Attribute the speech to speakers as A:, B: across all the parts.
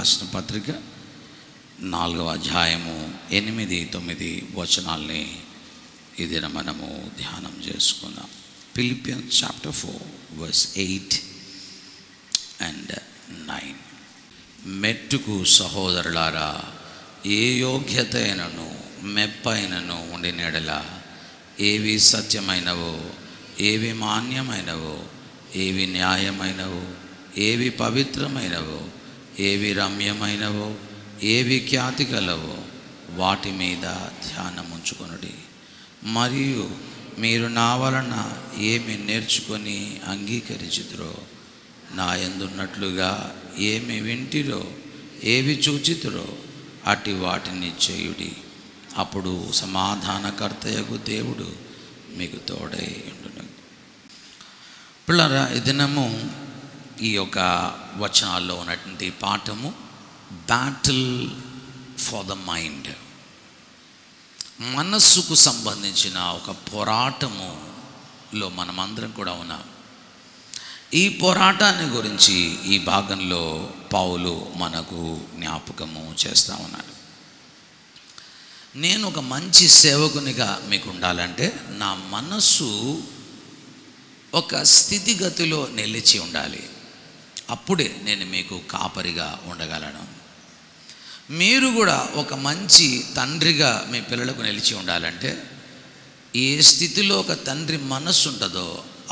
A: రాసిన పత్రిక 4వ అధ్యాయము 8, 9 వచనాల్ని ఈ దిన మనము ధ్యానం చేసుకుందాం. Philippians chapter 4 verse 8 and 9. మెట్టుకు సహోదరులారా, ఏ యోగ్యత అయినను మెప్పైనను ఉండినెడల, ఏవి సత్యమైనవో, ఏవి మాన్యమైనవో, ఏవి న్యాయమైనవో, ఏవి పవిత్రమైనవో, ఏవి రమ్యమైనవో, ఏవి ఖ్యాతి కలవో, వాటి మీద ధ్యానముంచుకొనుడి. మరియు మీరు నా వలన ఏమి నేర్చుకొని అంగీకరించుదురో, నా యందున్నట్లుగా ఏమి వింటిరో, ఏవి చూచితురో అట్టి వాటిని చేయుడి. అప్పుడు సమాధానకర్తయగు దేవుడు మీకు తోడై ఉండును. పిల్లరా, ఈ దినము ఈ యొక్క వచనాల్లో ఉన్నటువంటి పాఠము బ్యాటిల్ ఫర్ ద మైండ్, మనస్సుకు సంబంధించిన ఒక పోరాటములో మనమందరం కూడా ఉన్నాం. ఈ పోరాటాన్ని గురించి ఈ భాగంలో పౌలు మనకు జ్ఞాపకము చేస్తూ ఉన్నాడు. నేను ఒక మంచి సేవకునిగా మీకు ఉండాలంటే నా మనస్సు ఒక స్థితిగతిలో నిలిచి ఉండాలి. అప్పుడే నేను మీకు కాపరిగా ఉండగలను. మీరు కూడా ఒక మంచి తండ్రిగా మీ పిల్లలకు నిలిచి ఉండాలంటే ఏ స్థితిలో ఒక తండ్రి మనస్సు ఉంటుందో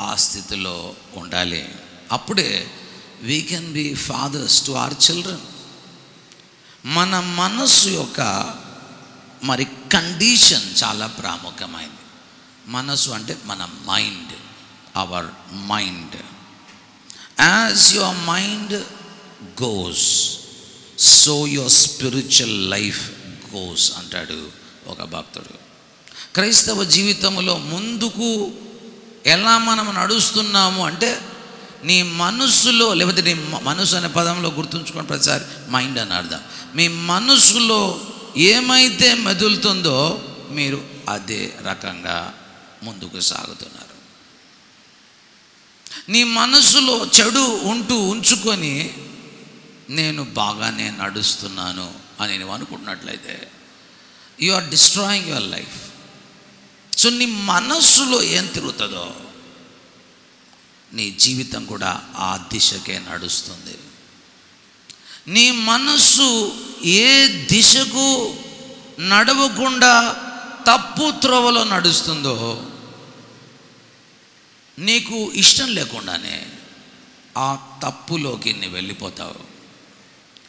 A: ఆ స్థితిలో ఉండాలి. అప్పుడే we can be fathers to our children. మన మనస్సు యొక్క మరి కండిషన్ చాలా ప్రాముఖ్యమైనది. మనస్సు అంటే మన mind, our mind. As your mind goes, so your spiritual life goes అంటాడు ఒక భక్తుడు. క్రైస్తవ జీవితంలో ముందుకు ఎలా మనం నడుస్తున్నాము అంటే నీ మనస్సులో, లేకపోతే నీ మనసు అనే పదంలో గుర్తుంచుకొని ప్రతిసారి మైండ్ అని అర్థం. మీ మనస్సులో ఏమైతే మెదులుతుందో మీరు అదే రకంగా ముందుకు సాగుతున్నారు. నీ మనసులో చెడు ఉంచుకొని నేను బాగానే నడుస్తున్నాను అని నువ్వు అనుకుంటున్నట్లయితే you are destroying your life. So నీ మనస్సులో ఏం తిరుగుతుందో నీ జీవితం కూడా ఆ దిశకే నడుస్తుంది. నీ మనస్సు ఏ దిశకు నడవకుండా తప్పు త్రోవలో నడుస్తుందో నీకు ఇష్టం లేకుండానే ఆ తప్పులోకి నువ్వు వెళ్ళిపోతావు.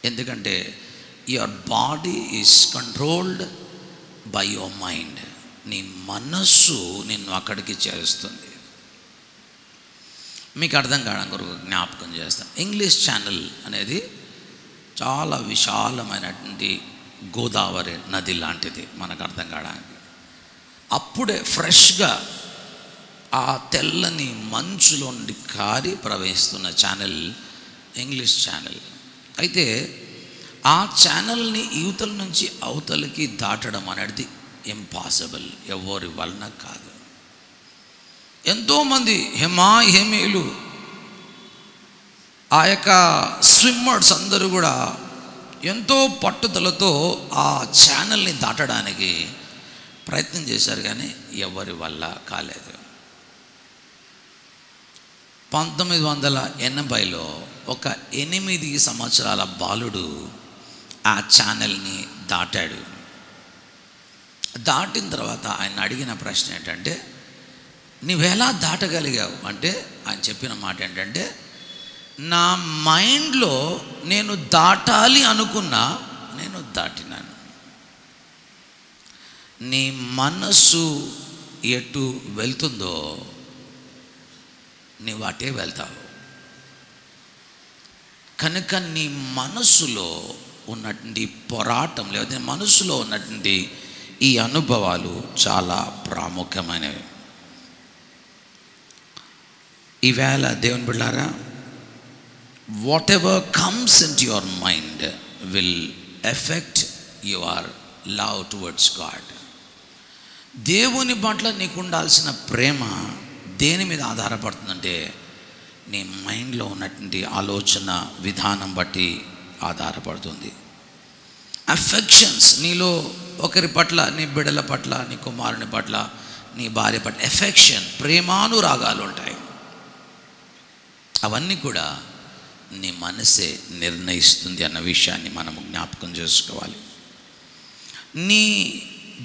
A: ఎందుకంటే your body is controlled by your mind. నీ మనస్సు నిన్ను అక్కడికి చేరుస్తుంది. మీకు అర్థం కావడం కొరకు జ్ఞాపకం చేస్తాను. ఇంగ్లీష్ ఛానల్ అనేది చాలా విశాలమైనటువంటి గోదావరి నది లాంటిది. మనకు అర్థం కావడానికి అప్పుడే ఫ్రెష్గా ఆ తెల్లని మంచులో నుండి కారి ప్రవహిస్తున్న ఛానల్ ఇంగ్లీష్ ఛానల్. అయితే ఆ ఛానల్ని యువతల నుంచి అవతలకి దాటడం అనేది ఇంపాసిబుల్, ఎవరి వలన కాదు. ఎంతోమంది హేమీలు, ఆ యొక్క స్విమ్మర్స్ అందరూ కూడా ఎంతో పట్టుదలతో ఆ ఛానల్ని దాటడానికి ప్రయత్నం చేశారు, కానీ ఎవరి వల్ల కాలేదు. 1980లో ఒక 8 సంవత్సరాల బాలుడు ఆ ఛానల్ని దాటాడు. దాటిన తర్వాత ఆయన అడిగిన ప్రశ్న ఏంటంటే, నువ్వెలా దాటగలిగావు అంటే ఆయన చెప్పిన మాట ఏంటంటే, నా మైండ్లో నేను దాటాలి అనుకున్నా నేను దాటినాను. నీ మనస్సు ఎటు వెళ్తుందో నీవు అటే వెళ్తావు. కనుక నీ మనస్సులో ఉన్నటువంటి పోరాటం, లేకపోతే మనస్సులో ఉన్నటువంటి ఈ అనుభవాలు చాలా ప్రాముఖ్యమైనవి. ఈవేళ దేవుని బిడ్డలారా, what ever comes in to your mind will effect your love towards God. దేవుని పట్ల నీకు ఉండాల్సిన ప్రేమ దేని మీద ఆధారపడుతుందంటే నీ మైండ్లో ఉన్నటువంటి ఆలోచన విధానం బట్టి ఆధారపడుతుంది. అఫెక్షన్స్, నీలో ఒకరి పట్ల, నీ బిడ్డల పట్ల, నీ కుమారుని పట్ల, నీ భార్య పట్ల ఎఫెక్షన్, ప్రేమానురాగాలు ఉంటాయి. అవన్నీ కూడా నీ మనసే నిర్ణయిస్తుంది అన్న విషయాన్ని మనము జ్ఞాపకం చేసుకోవాలి. నీ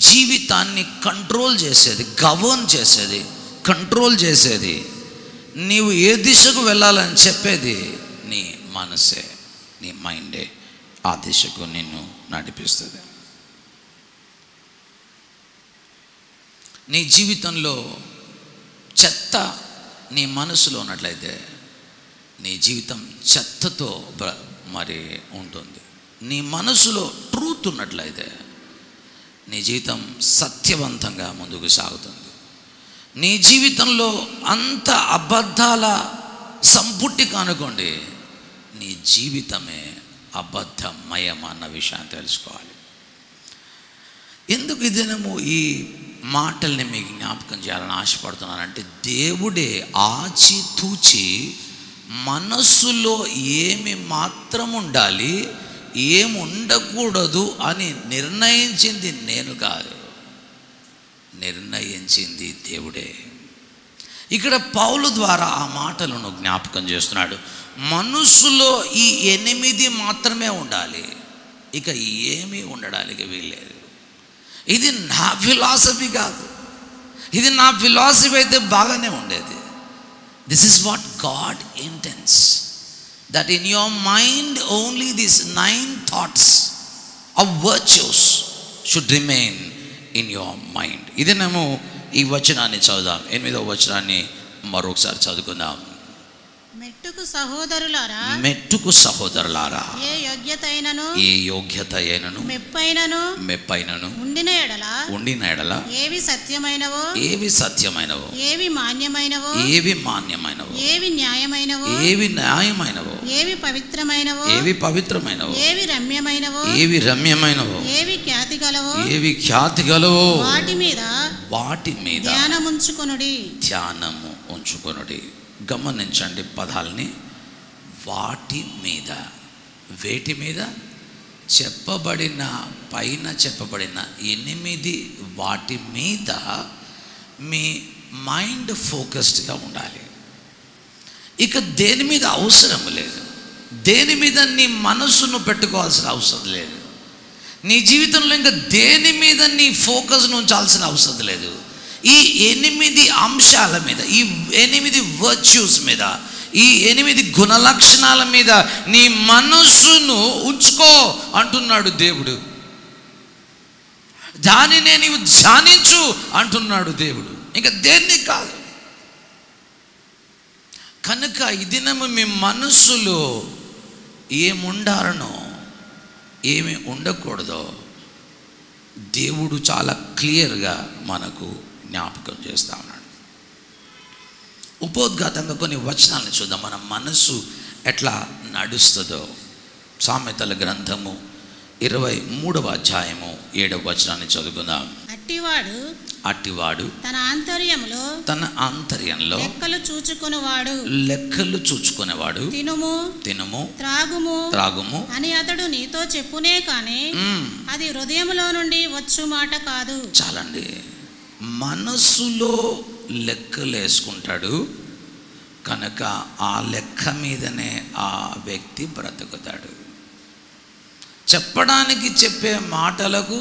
A: జీవితాన్ని కంట్రోల్ చేసేది, గవర్న్ చేసేది, కంట్రోల్ చేసేది, నీవు ఏ దిశకు వెళ్ళాలని చెప్పేది నీ మనసే, నీ మైండే ఆ దిశకు నిన్ను నడిపిస్తుంది. నీ జీవితంలో చెత్త నీ మనసులో ఉన్నట్లయితే నీ జీవితం చెత్తతో మరి ఉంటుంది. నీ మనసులో ట్రూత్ ఉన్నట్లయితే నీ జీవితం సత్యవంతంగా ముందుకు సాగుతుంది. నీ జీవితంలో అంత అబద్ధాల సంపుటి కనుకోండి, నీ జీవితమే అబద్ధమయం అన్న విషయాన్ని తెలుసుకోవాలి. ఎందుకు ఈ దినము ఈ మాటల్ని మీకు జ్ఞాపకం చేయాలని ఆశపడుతున్నానంటే, దేవుడే ఆచితూచి మనస్సులో ఏమి మాత్రం ఉండాలి, ఏమి ఉండకూడదు అని నిర్ణయించింది నేను కాదు, నిర్ణయించింది దేవుడే. ఇక్కడ పౌలు ద్వారా ఆ మాటలను జ్ఞాపకం చేస్తున్నాడు. మనసులో ఈ 8 మాత్రమే ఉండాలి, ఇక ఏమీ ఉండడానికి వీల్లేదు. ఇది నా ఫిలాసఫీ కాదు, ఇది నా ఫిలాసఫీ అయితే బాగానే ఉండేది. This is what God intends, that in your mind only this 9 thoughts of virtues should remain in your mind. ఇదేనేమో ఈ వచనాన్ని చదువుదాం. 8వ వచనాన్ని మరొకసారి చదువుకుందాం.
B: మెట్టుకు సహోదరులారా,
A: మెట్టుకు సహోదరులారా,
B: ఏ యోగ్యత అయినను
A: మెప్పైనను
B: ఉండిన ఎడల ఏవి సత్యమైనవో, ఏవి మాన్యమైనవో, ఏవి న్యాయమైనవో, ఏవి పవిత్రమైనవో, ఏవి రమ్యమైనవో, ఏవి ఖ్యాతి గలవో వాటి మీద ధ్యానము ఉంచుకొనుడి. గమనించండి పదాలని. వాటి మీద, వేటి మీద? చెప్పబడిన, పైన చెప్పబడిన 8 వాటి మీద మీ మైండ్ ఫోకస్డ్గా ఉండాలి. ఇక దేని మీద అవసరం లేదు, దేని మీద నీ మనసును పెట్టుకోవాల్సిన అవసరం లేదు. నీ జీవితంలో ఇంకా దేని మీద నీ ఫోకస్ను ఉంచాల్సిన అవసరం లేదు. ఈ 8 అంశాల మీద, ఈ 8 వర్చ్యూస్ మీద, ఈ 8 గుణలక్షణాల మీద నీ మనస్సును ఉంచుకో అంటున్నాడు దేవుడు. దానినే నీవు ధ్యానించు అంటున్నాడు దేవుడు, ఇంకా దేన్ని కాదు. కనుక ఈ దినము మీ మనస్సులో ఏముండాలనో, ఏమి ఉండకూడదో దేవుడు చాలా క్లియర్గా మనకు జ్ఞాపకం చేస్తా ఉన్నాడు. ఉపోద్ఘాతంగా కొన్ని వచనాలను చూద్దాం, మన మనస్సు ఎట్లా నడుస్తుందో. సామెతల గ్రంథము 23వ అధ్యాయము 7వ వచనాన్ని చదువుకుందాం. అట్టివాడు తన ఆంతర్యంలో లెక్కలు చూచుకునేవాడు తినుము త్రాగుము అని అతడు నీతో చెప్పునే కానీ అది హృదయములో నుండి వచ్చు మాట కాదు. చాలండి, మనస్సులో లెక్కలు వేసుకుంటాడు కనుక ఆ లెక్క మీదనే ఆ వ్యక్తి బ్రతుకుతాడు. చెప్పడానికి చెప్పే మాటలకు,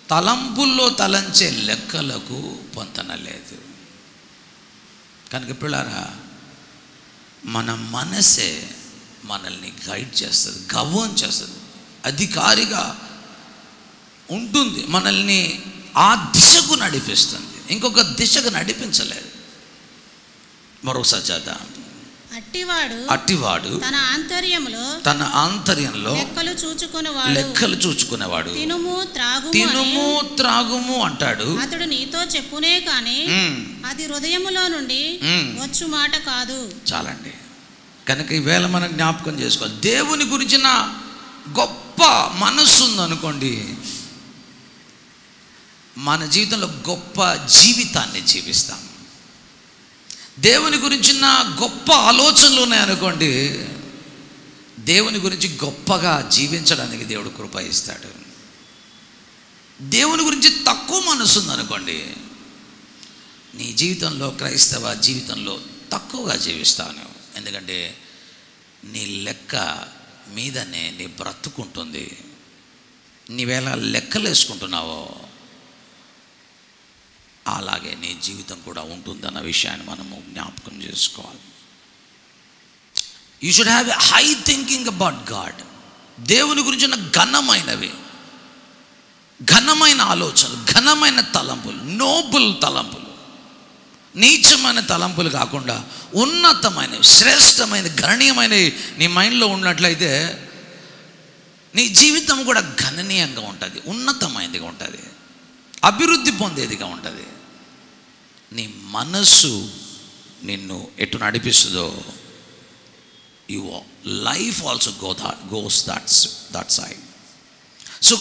B: తలంపుల్లో తలంచే లెక్కలకు పొంతన లేదు. కనుక పిల్లారా, మన మనసే మనల్ని గైడ్ చేస్తుంది, గవర్న్ చేస్తుంది, అధికారిగా ఉంటుంది, మనల్ని ఆ దిశకు నడిపిస్తుంది, ఇంకొక దిశకు నడిపించలేదు. మరోసారి చేద్దాం. అట్టివాడు తన ఆంతర్యంలో లెక్కలు చూచుకునేవాడు తినుము త్రాగుము అంటాడు. అతడు నీతో చెప్పునే కానీ అది హృదయములో నుండి వచ్చు మాట కాదు. చాలండి. కనుక ఈవేళ మనం జ్ఞాపకం చేసుకోవాలి, దేవుని గురించిన గొప్ప మనస్సు ఉందనుకోండి, మన జీవితంలో గొప్ప జీవితాన్ని జీవిస్తాం. దేవుని గురించిన గొప్ప ఆలోచనలు ఉన్నాయనుకోండి,
A: దేవుని గురించి గొప్పగా జీవించడానికి దేవుడు కృప ఇస్తాడు. దేవుని గురించి తక్కువ మనసు ఉందనుకోండి, నీ జీవితంలో, క్రైస్తవ జీవితంలో తక్కువగా జీవిస్తాను. ఎందుకంటే నీ లెక్క మీదనే నీ బ్రతుకుంటుంది. నీవేళ లెక్కలు వేసుకుంటున్నావో అలాగే నీ జీవితం కూడా ఉంటుందన్న విషయాన్ని మనము జ్ఞాపకం చేసుకోవాలి. You should have a high thinking about God. దేవుని గురించిన ఘనమైన ఆలోచనలు, ఘనమైన తలంపులు, నోబుల్ తలంపులు, నీచమైన తలంపులు కాకుండా ఉన్నతమైన, శ్రేష్టమైన, గణనీయమైనవి నీ మైండ్లో ఉన్నట్లయితే నీ జీవితం కూడా గణనీయంగా ఉంటుంది, ఉన్నతమైనదిగా ఉంటుంది, అభివృద్ధి పొందేదిగా ఉంటుంది. నీ మనస్సు నిన్ను ఎటు నడిపిస్తుందో your life also goes that side. So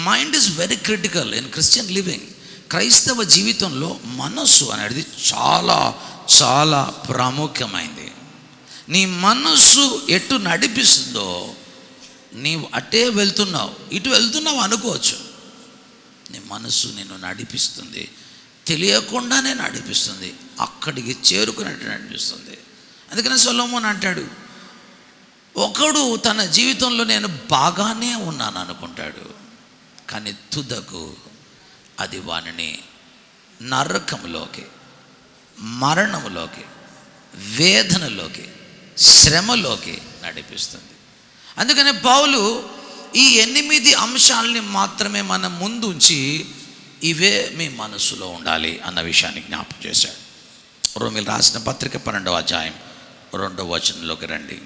A: mind is very critical in Christian living. క్రైస్తవ జీవితంలో మనస్సు అనేది చాలా చాలా ప్రాముఖ్యమైనది. నీ మనస్సు ఎటు నడిపిస్తుందో నీవు అటే వెళ్తున్నావు, ఇటు వెళ్తున్నావు అనుకోవచ్చు. నీ మనస్సు నిన్ను నడిపిస్తుంది, తెలియకుండానే నడిపిస్తుంది, అక్కడికి చేరుకున్నట్టు నడిపిస్తుంది. అందుకనే సొలొమోను అంటాడు, ఒకడు తన జీవితంలో నేను బాగానే ఉన్నాను అనుకుంటాడు, కానీ తుదకు అది వానిని నరకంలోకి, మరణంలోకి, వేదనలోకి, శ్రమలోకి నడిపిస్తుంది. అందుకనే పౌలు ఈ 8 అంశాలని మాత్రమే మన ముందు ఉంచి ఇవే మీ మనసులో ఉండాలి అన్న విషయాన్ని జ్ఞాపకం చేశాడు. రోమీయులకు రాసిన పత్రిక 12వ అధ్యాయం 2వ వచనంలోకి రండి.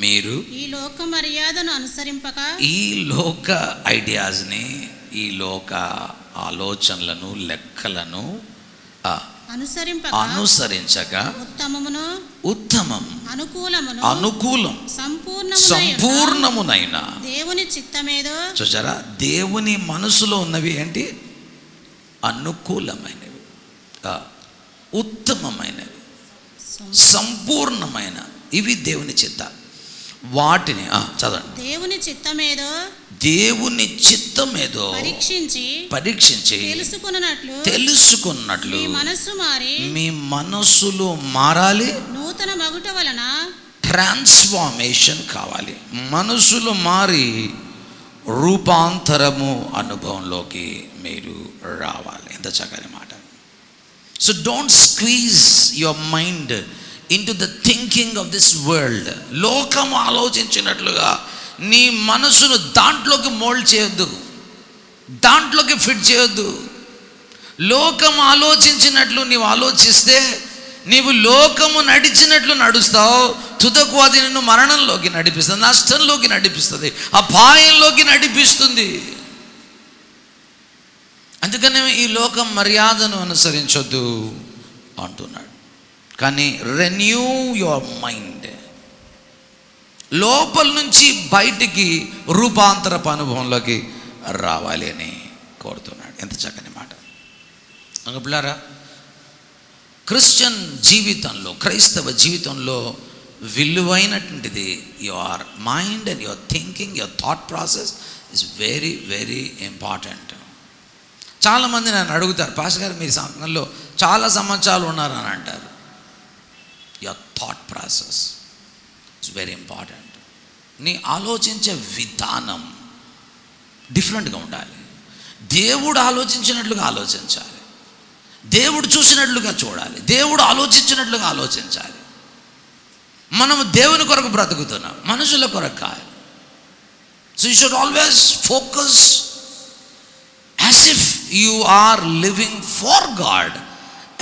A: మీరు
C: ఈ లోక మర్యాదను అనుసరింపక,
A: ఈ లోక ఐడియాస్ని, ఈ లోక ఆలోచనలను, లెక్కలను అనుసరించగా ఉత్తమం అనుకూలం సంపూర్ణమునైన
C: దేవుని చిత్తమేదో.
A: చూసారా, దేవుని మనసులో ఉన్నవి ఏంటి? అనుకూలమైనవి, ఉత్తమమైనవి, సంపూర్ణమైన, ఇవి దేవుని చిత్తాలు. వాటిని చదవండి. దేవుని చిత్తమేదో పరీక్షించి తెలుసుకున్నట్లు మీ మనస్సులు మారాలి,
C: నూతన మగుట వలన
A: ట్రాన్స్ఫార్మేషన్ కావాలి. మనసులు మారి రూపాంతరము అనుభవంలోకి మీరు రావాలి. ఎంత చక్కని మాట. So don't squeeze your mind into the thinking of this world. లోకం ఆలోచించినట్లుగా నీ మనసును దాంట్లోకి మోల్డ్ చేయొద్దు, దాంట్లోకి ఫిట్ చేయొద్దు. లోకం ఆలోచించినట్లు నీవు ఆలోచిస్తే నీవు లోకము నడిచినట్లు నడుస్తావు. తుదకు అది నిన్ను మరణంలోకి నడిపిస్తుంది, నష్టంలోకి నడిపిస్తుంది, అపాయంలోకి నడిపిస్తుంది. అందుకనే ఈ లోకం మర్యాదను అనుసరించొద్దు అంటున్నాడు. కానీ రెన్యూ యువర్ మైండ్, లోపల నుంచి బయటికి రూపాంతరపు అనుభవంలోకి రావాలి అని కోరుతున్నాడు. ఎంత చక్కని మాట. పిల్లారా, క్రిస్టియన్ జీవితంలో, క్రైస్తవ జీవితంలో విలువైనటువంటిది your mind and your thinking, your thought process is very very important. చాలామంది నన్ను అడుగుతారు, పాస్టర్ గారు మీరు సంఘంలో చాలా సంవత్సరాలు ఉన్నారని అంటారు. Your thought process is very important. నీ ఆలోచించే విధానం డిఫరెంట్గా ఉండాలి. దేవుడు ఆలోచించినట్లుగా ఆలోచించాలి, దేవుడు చూసినట్లుగా చూడాలి, దేవుడు ఆలోచించినట్లుగా ఆలోచించాలి. మనము దేవుని కొరకు బ్రతుకుతున్నాం, మనుషుల కొరకు కాదు. So you should always focus as if you are living for God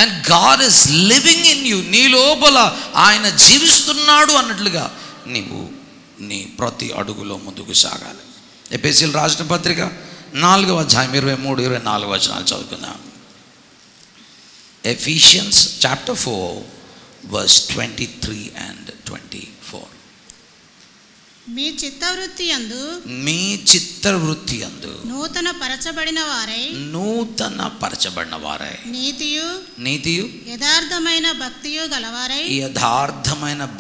A: and God is living in you. నీ లోపల ఆయన జీవిస్తున్నాడు అన్నట్లుగా నీవు నీ ప్రతి అడుగులో ముందుకు సాగాలి. ఎఫెసీయులకు రాసిన పత్రిక 4వ అధ్యాయం 23-24 వచనాలు చదువుకుందాం. Ephesians chapter 4 verse 23 and 24.
C: మీ చిత్తవృత్తి యందు
A: మీ చిత్తవృత్తి యందు
C: నూతన పరచబడిన వారై నీతియు యథార్థమైన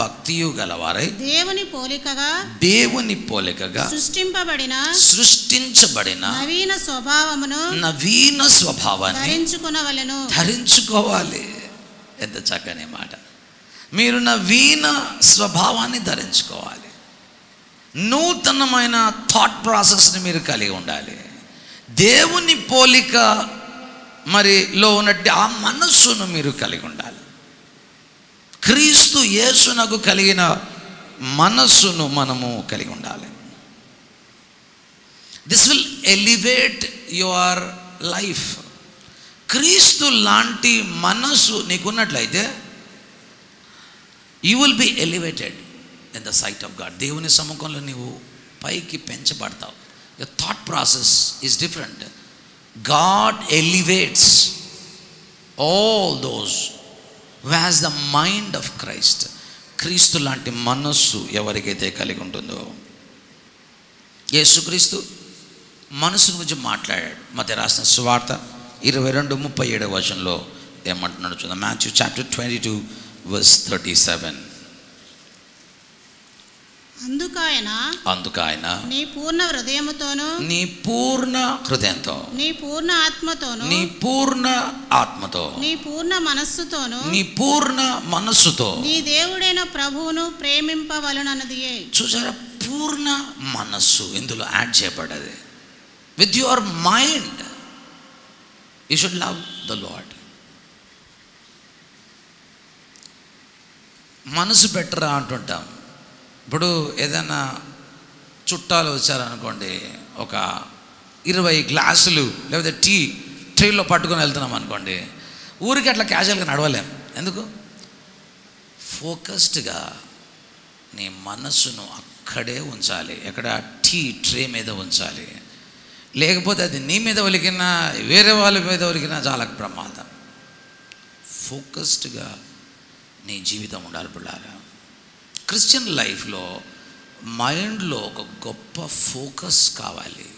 C: భక్తియు గలవారై దేవుని పోలికగా సృష్టించబడిన నవీన స్వభావాన్ని ధరించుకోవాలి. ఎంత చక్కని మాట. మీరు నవీన స్వభావాన్ని ధరించుకోవాలి. నూతనమైన థాట్ ప్రాసెస్ని మీరు కలిగి ఉండాలి. దేవుని పోలిక లో ఉన్నట్టు ఆ మనస్సును మీరు కలిగి ఉండాలి. క్రీస్తు యేసునకు కలిగిన మనస్సును మనము కలిగి ఉండాలి. This will elevate your life. క్రీస్తు లాంటి మనస్సు నీకున్నట్లయితే you will be elevated in the sight of God. దేవుని సముఖంలో నీవు పైకి పెంచబడతావు. Your thought process is different. God elevates all those who has the mind of Christ. క్రీస్తు లాంటి మనస్సు ఎవరికైతే కలిగి ఉంటుందో, యేసుక్రీస్తు మనసు గురించి మాట్లాడాడు. మత్తయి రాసిన సువార్త 22:37 వచనంలో ఏమంటున్నాడు చూద్దాం. Matthew chapter 22:37. అందుకాయన నీ పూర్ణ హృదయంతో నీ పూర్ణ ఆత్మతో నీ పూర్ణ మనస్సుతో నీ దేవుడైన ప్రభువును ప్రేమింపవలనన్నది. చూసారా, పూర్ణ మనస్సు ఇందులో యాడ్ చేయబడ్డది. With your mind you should love the Lord. మనసు పెట్టరా అంటుంటాం. ఇప్పుడు ఏదైనా చుట్టాలు వచ్చారనుకోండి, ఒక 20 గ్లాసులు లేకపోతే టీ ట్రేలో పట్టుకొని వెళ్తున్నాం అనుకోండి, ఊరికి అట్లా క్యాజువల్గా నడవలేం. ఎందుకు? ఫోకస్డ్గా నీ మనస్సును అక్కడే ఉంచాలి. ఎక్కడ? టీ ట్రే మీద ఉంచాలి. లేకపోతే అది నీ మీద ఒలికినా వేరే వాళ్ళ మీద ఒలికినా చాలా ప్రమాదం. ఫోకస్డ్గా నీ జీవితం ఉండాలి పిల్లారా. క్రిస్టియన్ లైఫ్లో మైండ్లో ఒక గొప్ప ఫోకస్ కావాలి.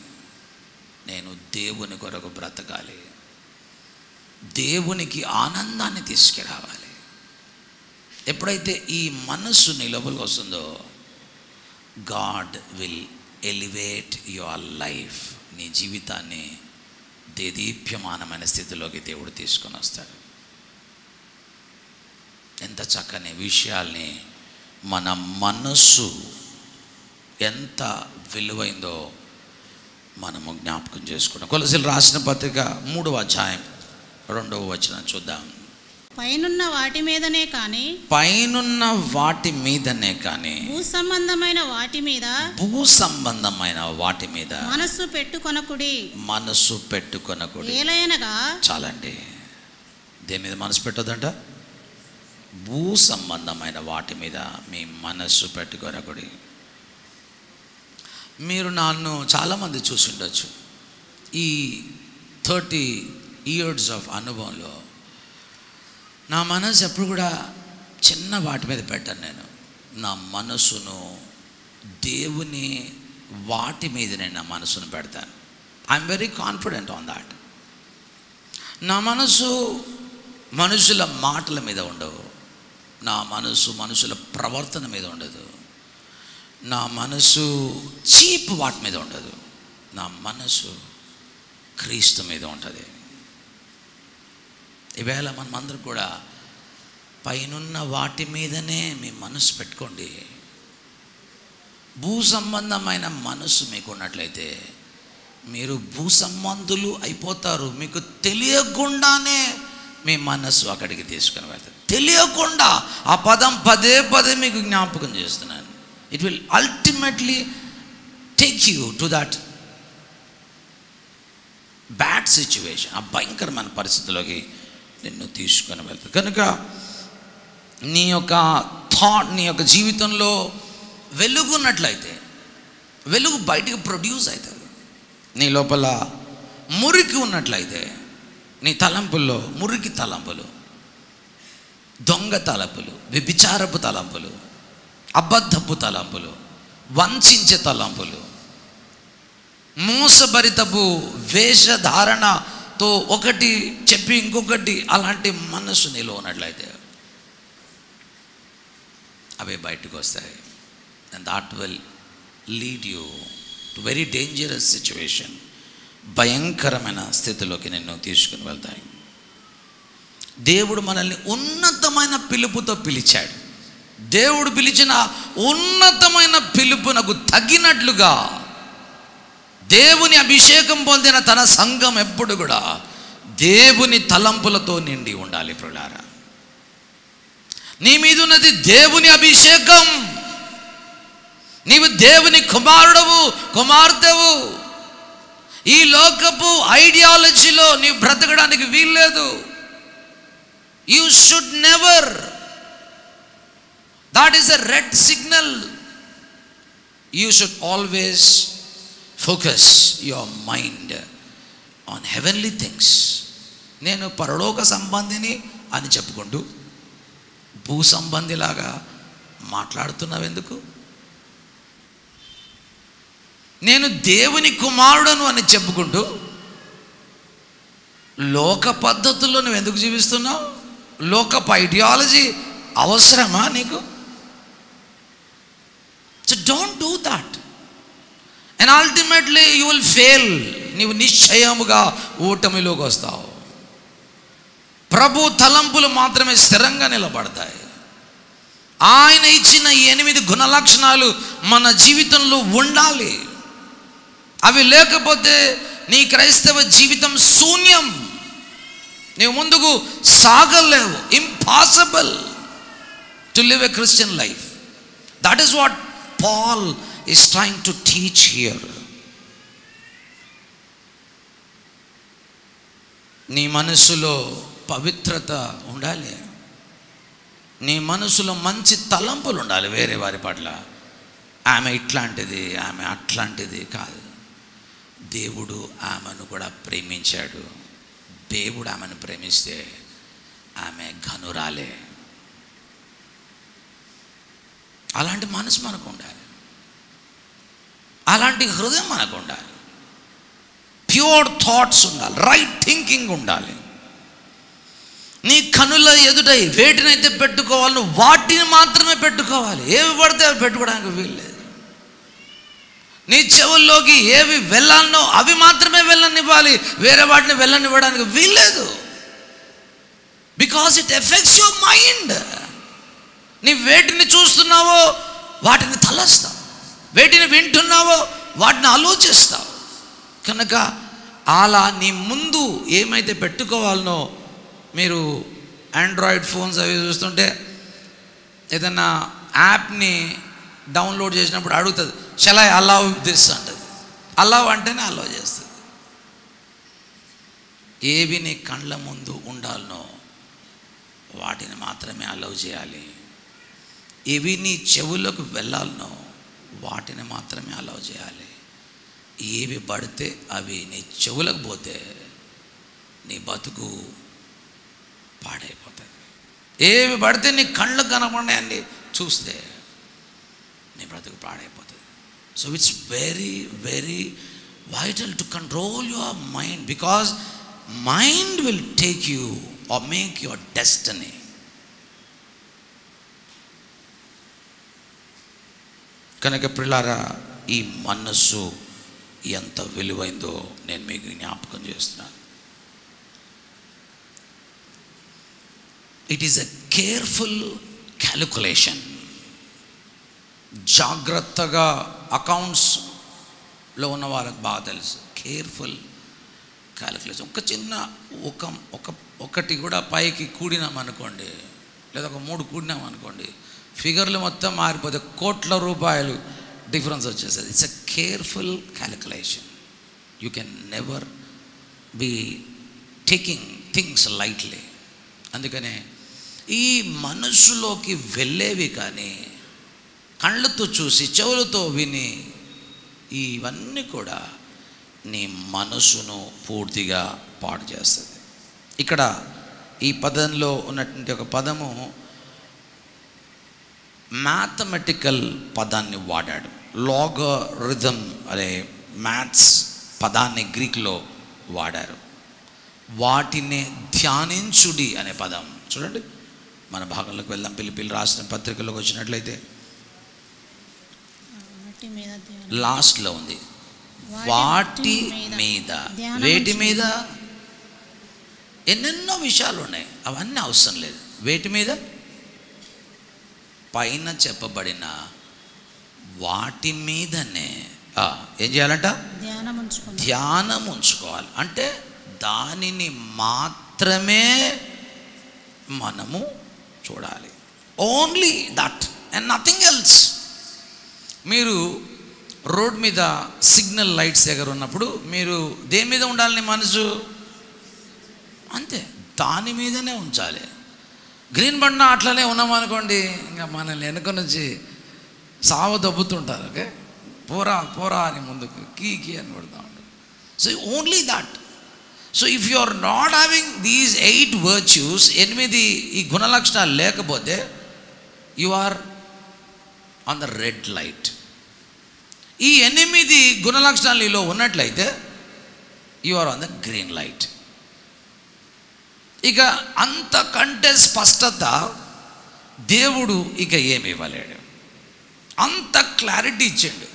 C: నేను దేవుని కొరకు బ్రతకాలి, దేవునికి ఆనందాన్ని తీసుకురావాలి. ఎప్పుడైతే ఈ మనస్సు నీ లోపలికి వస్తుందో, God will elevate your life. నీ జీవితాన్ని దేదీప్యమానమైన స్థితిలోకి దేవుడు తీసుకొని వస్తాడు. ఎంత చక్కని విషయాల్ని మన మనస్సు ఎంత విలువైందో మనము జ్ఞాపకం చేసుకున్నాం. కొలసీలు రాసిన పత్రిక 3వ అధ్యాయం 2వ వచనం చూద్దాం. పైనున్న వాటి మీదనే కానీ భూ సంబంధమైన వాటి మీద మనస్సు పెట్టుకొనకుడి. ఏలయనగా చాలండి. దేని మీద మనసు పెట్టొద్దంట? భూ సంబంధమైన వాటి మీద మీ మనస్సు పెట్టుకొనకుడి. మీరు నన్ను చాలామంది చూసి ఉండొచ్చు. ఈ 30 years ఆఫ్ అనుభవంలో నా మనసు ఎప్పుడు కూడా చిన్న వాటి మీద పెట్టాను. నేను నా మనసును దేవుని వాటి మీద నేను నా మనసును పెడతాను. I'm very confident on that. నా మనసు మనుషుల మాటల మీద ఉండవు. నా మనసు మనుషుల ప్రవర్తన మీద ఉండదు. నా మనసు చీప్ వాటి మీద ఉండదు. నా మనసు క్రీస్తు మీద ఉంటుంది. ఈవేళ మనమందరం కూడా పైనున్న వాటి మీదనే మీ మనసు పెట్టుకోండి. భూ సంబంధమైన మనసు మీకు ఉన్నట్లయితే మీరు భూ సంబంధులు అయిపోతారు. మీకు తెలియకుండానే మీ మనస్సు అక్కడికి తీసుకుని వెళ్తారు. తెలియకుండా ఆ పదం పదే మీకు జ్ఞాపకం చేస్తున్నాను. It will ultimately take you to that bad situation. ఆ భయంకరమైన పరిస్థితిలోకి నిన్ను తీసుకొని వెళ్తాడు. కనుక నీ యొక్క థాట్, నీ యొక్క జీవితంలో వెలుగు ఉన్నట్లయితే వెలుగు బయటికి ప్రొడ్యూస్ అవుతుంది. నీ లోపల మురికి ఉన్నట్లయితే నీ తలంపుల్లో మురికి తలంపులు, దొంగ తలంపులు, వ్యభిచారపు తలంపులు, అబద్ధపు తలంపులు, వంచించే తలంపులు, మోసభరితపు వేషధారణతో ఒకటి చెప్పి ఇంకొకటి అలాంటి మనసు నీలో ఉన్నట్లయితే అవి బయటకు వస్తాయి. And that will lead you to very dangerous situation. భయంకరమైన స్థితిలోకి నిన్ను తీసుకుని వెళ్తాయి. దేవుడు మనల్ని ఉన్నతమైన పిలుపుతో పిలిచాడు. దేవుడు పిలిచిన ఉన్నతమైన పిలుపునకు తగినట్లుగా దేవుని అభిషేకం పొందిన తన సంఘం ఎప్పుడు కూడా దేవుని తలంపులతో నిండి ఉండాలి. ప్రియులారా, నీ మీద ఉన్నది దేవుని అభిషేకం. నీవు దేవుని కుమారుడవు, కుమార్తెవు. ఈ లోకపు ఐడియాలజీలో నీవు బ్రతకడానికి వీల్లేదు. You should never. That is a red signal. You should always focus your mind on heavenly things. నేను పరలోక సంబంధిని అని చెప్పుకుంటూ భూ సంబంధిలాగా మాట్లాడుతున్నావెందుకు? నేను దేవుని కుమారుడను అని చెప్పుకుంటూ లోక పద్ధతుల్లో నువ్వు ఎందుకు జీవిస్తున్నావు? లోకపు ఐడియాలజీ అవసరమా నీకు? So don't do that. And ultimately you will fail. నీవు నిశ్చయముగా ఓటమిలోకి వస్తావు. ప్రభు తలంపులు మాత్రమే స్థిరంగా నిలబడతాయి. ఆయన ఇచ్చిన 8 గుణలక్షణాలు మన జీవితంలో ఉండాలి. అవి లేకపోతే నీ క్రైస్తవ జీవితం శూన్యం. నీవు ముందుకు సాగలేవు. Impossible to live a Christian life. That is what Paul is trying to teach here. నీ మనసులో పవిత్రత ఉండాలి. నీ మనసులో మంచి తలంపులు ఉండాలి వేరే వారి పట్ల. ఆమె ఇట్లాంటిది, ఆమె అట్లాంటిది కాదు. దేవుడు ఆమెను కూడా ప్రేమించాడు. దేవుడు ఆమెను ప్రేమిస్తే ఆమె ఘనురాలే. అలాంటి మనసు మనకు ఉండాలి. అలాంటి హృదయం మనకు ఉండాలి. ప్యూర్ థాట్స్ ఉండాలి. రైట్ థింకింగ్ ఉండాలి. నీ కనుల ఎదుట వేటినైతే పెట్టుకోవాలో వాటిని మాత్రమే పెట్టుకోవాలి. ఏవి పడితే అవి పెట్టుకోవడానికి వీల్లేదు. నీ చెవుల్లోకి ఏవి వెళ్ళాలనో అవి మాత్రమే వెళ్ళనివ్వాలి. వేరే వాటిని వెళ్ళనివ్వడానికి వీల్లేదు. Because it effects your mind. నీ వేటిని చూస్తున్నావో వాటిని తలస్తావు. వేటిని వింటున్నావో వాటిని ఆలోచిస్తావు. కనుక అలా నీ ముందు ఏమైతే పెట్టుకోవాలనో, మీరు ఆండ్రాయిడ్ ఫోన్స్ అవి చూస్తుంటే ఏదన్నా యాప్ని డౌన్లోడ్ చేసినప్పుడు అడుగుతుంది, షల్ ఐ అలౌ దిస్ అంటది. అలౌ అంటేనే అలౌ చేస్తుంది. ఏవి నీ కళ్ళ ముందు ఉండాలనో వాటిని మాత్రమే అలౌ చేయాలి. ఏవి నీ చెవులకు వెళ్ళాలనో వాటిని మాత్రమే అలౌ చేయాలి. ఏవి పడితే అవి నీ చెవులకు పోతే నీ బతుకు పాడైపోతుంది. ఏవి పడితే నీ కళ్ళు కనపడినాయని చూస్తే నీ బ్రతుకు పాడైపోతుంది. So it's very very vital to control your mind, because mind will take you are make your destiny. కనుక ప్రియులారా, ఈ మనస్సు ఎంత విలువైందో నేను మీకు జ్ఞాపకం చేస్తున్నాను. It is a careful calculation. జాగ్రత్తగా అకౌంట్స్లో ఉన్న వాళ్ళకి బాగా తెలుసు. Careful calculation. ఒక చిన్న ఒకటి కూడా పైకి కూడినామనుకోండి, లేదా ఒక 3 కూడినామనుకోండి, ఫిగర్లు మొత్తం మారిపోతే కోట్ల రూపాయలు డిఫరెన్స్ వచ్చేస్తుంది. It's a careful calculation. You can never be taking things lightly. అందుకనే ఈ మనసులోకి వెళ్ళేవి కానీ కళ్ళతో చూసి చెవులతో విని ఇవన్నీ కూడా నీ మనసును పూర్తిగా పాడు చేస్తుంది. ఇక్కడ ఈ పదంలో ఉన్నటువంటి ఒక పదము మ్యాథమెటికల్ పదాన్ని వాడాడు. లాగరిథం అనే మ్యాథ్స్ పదాన్ని గ్రీక్లో వాడారు. వాటిని ధ్యానించుడి అనే పదం చూడండి. మన భాగంలోకి వెళ్దాం. పిలిపిలి రాసిన పత్రికలోకి వచ్చినట్లయితే లాస్ట్లో ఉంది వాటి మీద. వేటి మీద? ఎన్నెన్నో విషయాలు ఉన్నాయి, అవన్నీ అవసరం లేదు. వేటి మీద? పైన చెప్పబడిన వాటి మీదనే ఏం చేయాలంట? ధ్యానం ఉంచుకోవాలి. అంటే దానిని మాత్రమే మనము చూడాలి. Only that and nothing else. మీరు రోడ్ మీద సిగ్నల్ లైట్స్ దగ్గర ఉన్నప్పుడు మీరు దేని మీద ఉండాలని మనసు? అంతే, దాని మీదనే ఉంచాలి. గ్రీన్ బండ అట్లనే ఉన్నామనుకోండి, ఇంకా మనల్ని వెనుక నుంచి సావ దబ్బుతుంటారు. ఓకే, పోరా పోరా అని ముందుకు కీ అని కొడతా ఉంటారు. So only that. So if you are not having these 8 virtues, 8 ఈ గుణలక్షణాలు లేకపోతే you are on the red light. ఈ 8 గుణలక్షణాలు నీలో ఉన్నట్లయితే you are on the green light. ఇక అంతకంటే స్పష్టత దేవుడు ఇక ఏమి ఇవ్వలేడు. అంత క్లారిటీ ఇచ్చాడు.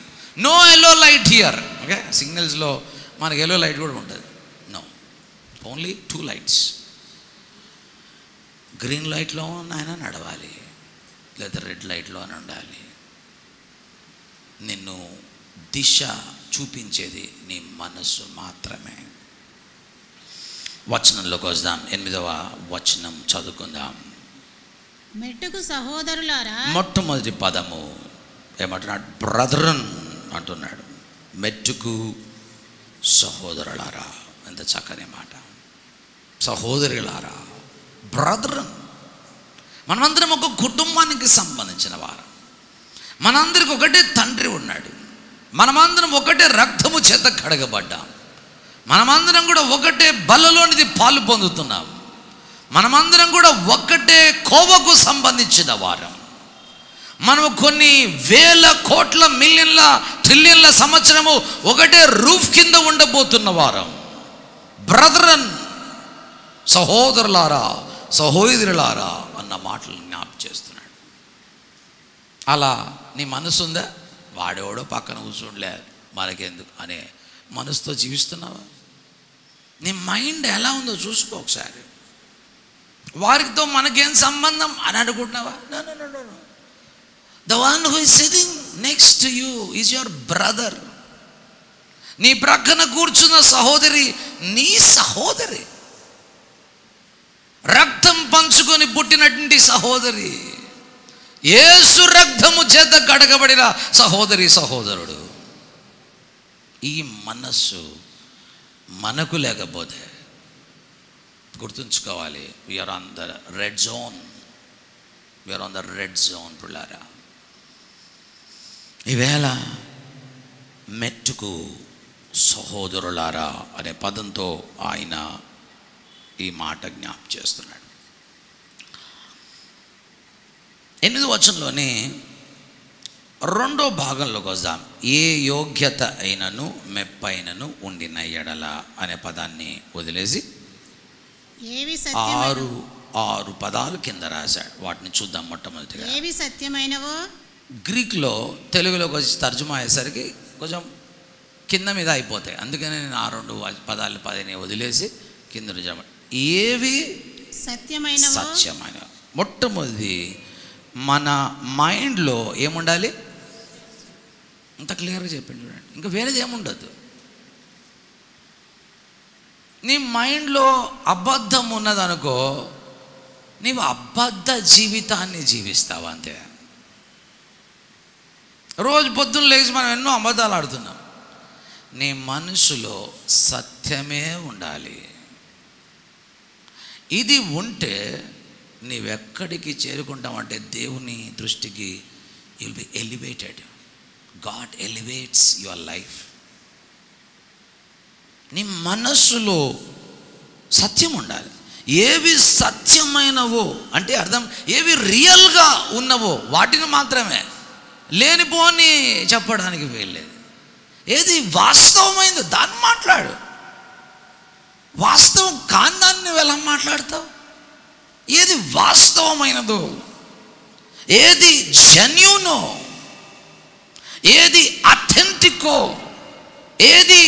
C: No yellow light here. Okay, సిగ్నల్స్లో మనకి ఎల్లో లైట్ కూడా ఉంటుంది. No, only 2 lights. గ్రీన్ లైట్లో ఆయన నడవాలి, లేదా రెడ్ లైట్లో అని ఉండాలి. నిన్ను దిశ చూపించేది నీ మనస్సు మాత్రమే. వచనంలోకి వద్దాం. 8వ వచనం చదువుకుందాం.
D: మెట్టుకు సహోదరులారా,
C: మొట్టమొదటి పదము ఏమంటున్నాడు? బ్రదరన్ అంటున్నాడు. మెట్టుకు సహోదరులారా, ఎంత చక్కని మాట. సహోదరులారా, బ్రదరన్. మనమందరం ఒక కుటుంబానికి సంబంధించిన వారు. మనందరికి ఒకటే తండ్రి ఉన్నాడు. మనమందరం ఒకటే రక్తము చేత కడగబడ్డాం. మనమందరం కూడా ఒకటే బలలోనిది పాలు పొందుతున్నాం. మనమందరం కూడా ఒకటే కోవకు సంబంధించిన వారం. మనం కొన్ని వేల కోట్ల మిలియన్ల ట్రిలియన్ల సంవత్సరము ఒకటే రూఫ్ కింద ఉండబోతున్న వారం. బ్రదరన్, సహోదరులారా, సహోదరులారా అన్న మాటలు జ్ఞాపకం చేస్తున్నాడు. అలా నీ మనసు ఉందా? వాడేవాడో పక్కన కూర్చోండిలే మనకెందుకు అనే మనసుతో జీవిస్తున్నావా? నీ మైండ్ ఎలా ఉందో చూసుకో ఒకసారి. వారితో మనకేం సంబంధం అని అనుకుంటున్నావా? No no no no. The one who is sitting next to you is your brother. నీ ప్రక్కన కూర్చున్న సహోదరి నీ సహోదరి. రక్తం పంచుకొని పుట్టినటువంటి సహోదరి, యేసు రక్తము చేత కడగబడిన సహోదరి సహోదరుడు. ఈ మనస్సు మనకు లేకపోతే గుర్తుంచుకోవాలి, we are on the red zone. We are on the red zone. పిల్లారా, ఈవేళ మెట్టుకు సహోదరులారా అనే పదంతో ఆయన ఈ మాట జ్ఞాపకం చేస్తున్నాడు. 8వ వచనంలోనే 2వ భాగంలోకి వద్దాం. ఏ యోగ్యత అయినను మెప్పైనను ఉండిన ఎడల అనే పదాన్ని వదిలేసి 6 పదాలు కింద రాశాడు. వాటిని చూద్దాం. మొట్టమొదటిగా
D: ఏవి సత్యమైనవో,
C: గ్రీక్లో తెలుగులోకి వచ్చి తర్జుమా అయ్యేసరికి కొంచెం కింద మీద అయిపోతాయి. అందుకని నేను ఆ 2 పదాలు 10ని వదిలేసి కింద ఏవి
D: సత్యమైన.
C: మొట్టమొదటి మన మైండ్లో ఏముండాలి? అంత క్లియర్గా చెప్పండి చూడండి. ఇంకా వేరేది ఏముండదు. నీ మైండ్లో అబద్ధం ఉన్నదనుకో, నీవు అబద్ధ జీవితాన్ని జీవిస్తావు అంతే. రోజు పొద్దున్న లేచి మనం ఎన్నో అబద్ధాలు ఆడుతున్నాం. నీ మనసులో సత్యమే ఉండాలి. ఇది ఉంటే నీవెక్కడికి చేరుకుంటావంటే దేవుని దృష్టికి you will be elevated. God elevates your life. నీ మనస్సులో సత్యం ఉండాలి. ఏవి సత్యమైనవో అంటే అర్థం ఏవి రియల్గా ఉన్నవో వాటిని మాత్రమే. లేనిపోని చెప్పడానికి వీల్లేదు. ఏది వాస్తవమైందో దాన్ని మాట్లాడు. వాస్తవం కాని దాన్ని నువ్వు ఎలా మాట్లాడతావు? ఏది వాస్తవమైనదో, ఏది జెన్యూనో, ఏది అథెంటికో, ఏది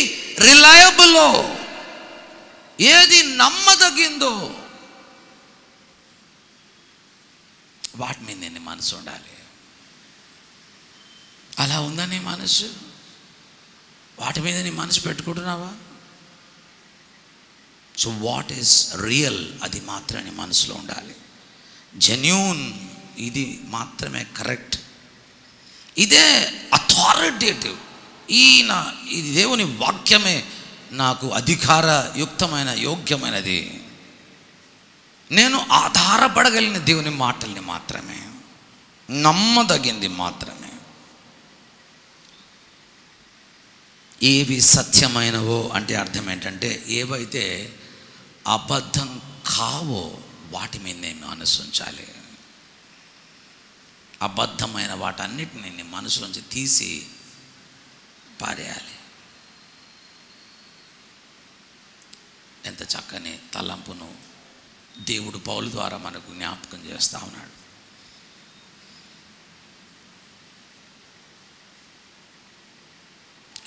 C: రిలయబులో, ఏది నమ్మదగిందో వాటి మీద నీ మనసు ఉండాలి. అలా ఉందా నీ మనసు? వాటి మీద నీ మనసు పెట్టుకుంటున్నావా? సో వాట్ ఈస్ రియల్ అది మాత్రమే మనసులో ఉండాలి. జెన్యూన్ ఇది మాత్రమే కరెక్ట్, ఇదే అథారిటేటివ్. ఇది దేవుని వాక్యమే నాకు అధికారయుక్తమైన యోగ్యమైనది. నేను ఆధారపడగలిగిన దేవుని మాటల్ని మాత్రమే, నమ్మదగింది మాత్రమే. ఏవి సత్యమైనవో అంటే అర్థం ఏంటంటే ఏవైతే అబద్ధం కావో వాటి మీద నేను మనసు ఉంచాలి. అబద్ధమైన వాటన్నిటిని నీ మనసులోంచి తీసి పారేయాలి. ఎంత చక్కని తలంపును దేవుడు పౌలు ద్వారా మనకు జ్ఞాపకం చేస్తూ ఉన్నాడు.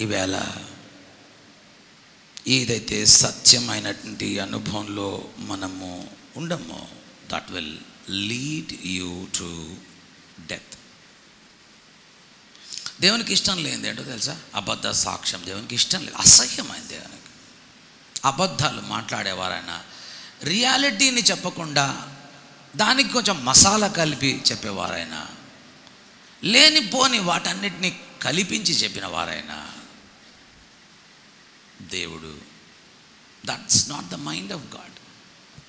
C: ఈవేళ ఏదైతే సత్యమైనటువంటి అనుభవంలో మనము ఉండమో that will lead you to death. దేవునికి ఇష్టం లేనిది ఏంటో తెలుసా? అబద్ధ సాక్ష్యం దేవునికి ఇష్టం లేదు, అసహ్యమైంది దేవునికి. అబద్ధాలు మాట్లాడేవారైనా రియాలిటీని చెప్పకుండా దానికి కొంచెం మసాలా కలిపి చెప్పేవారైనా, లేనిపోని వాటన్నిటిని కల్పించి చెప్పిన వారైనా, దేవుడు that's not the mind of God.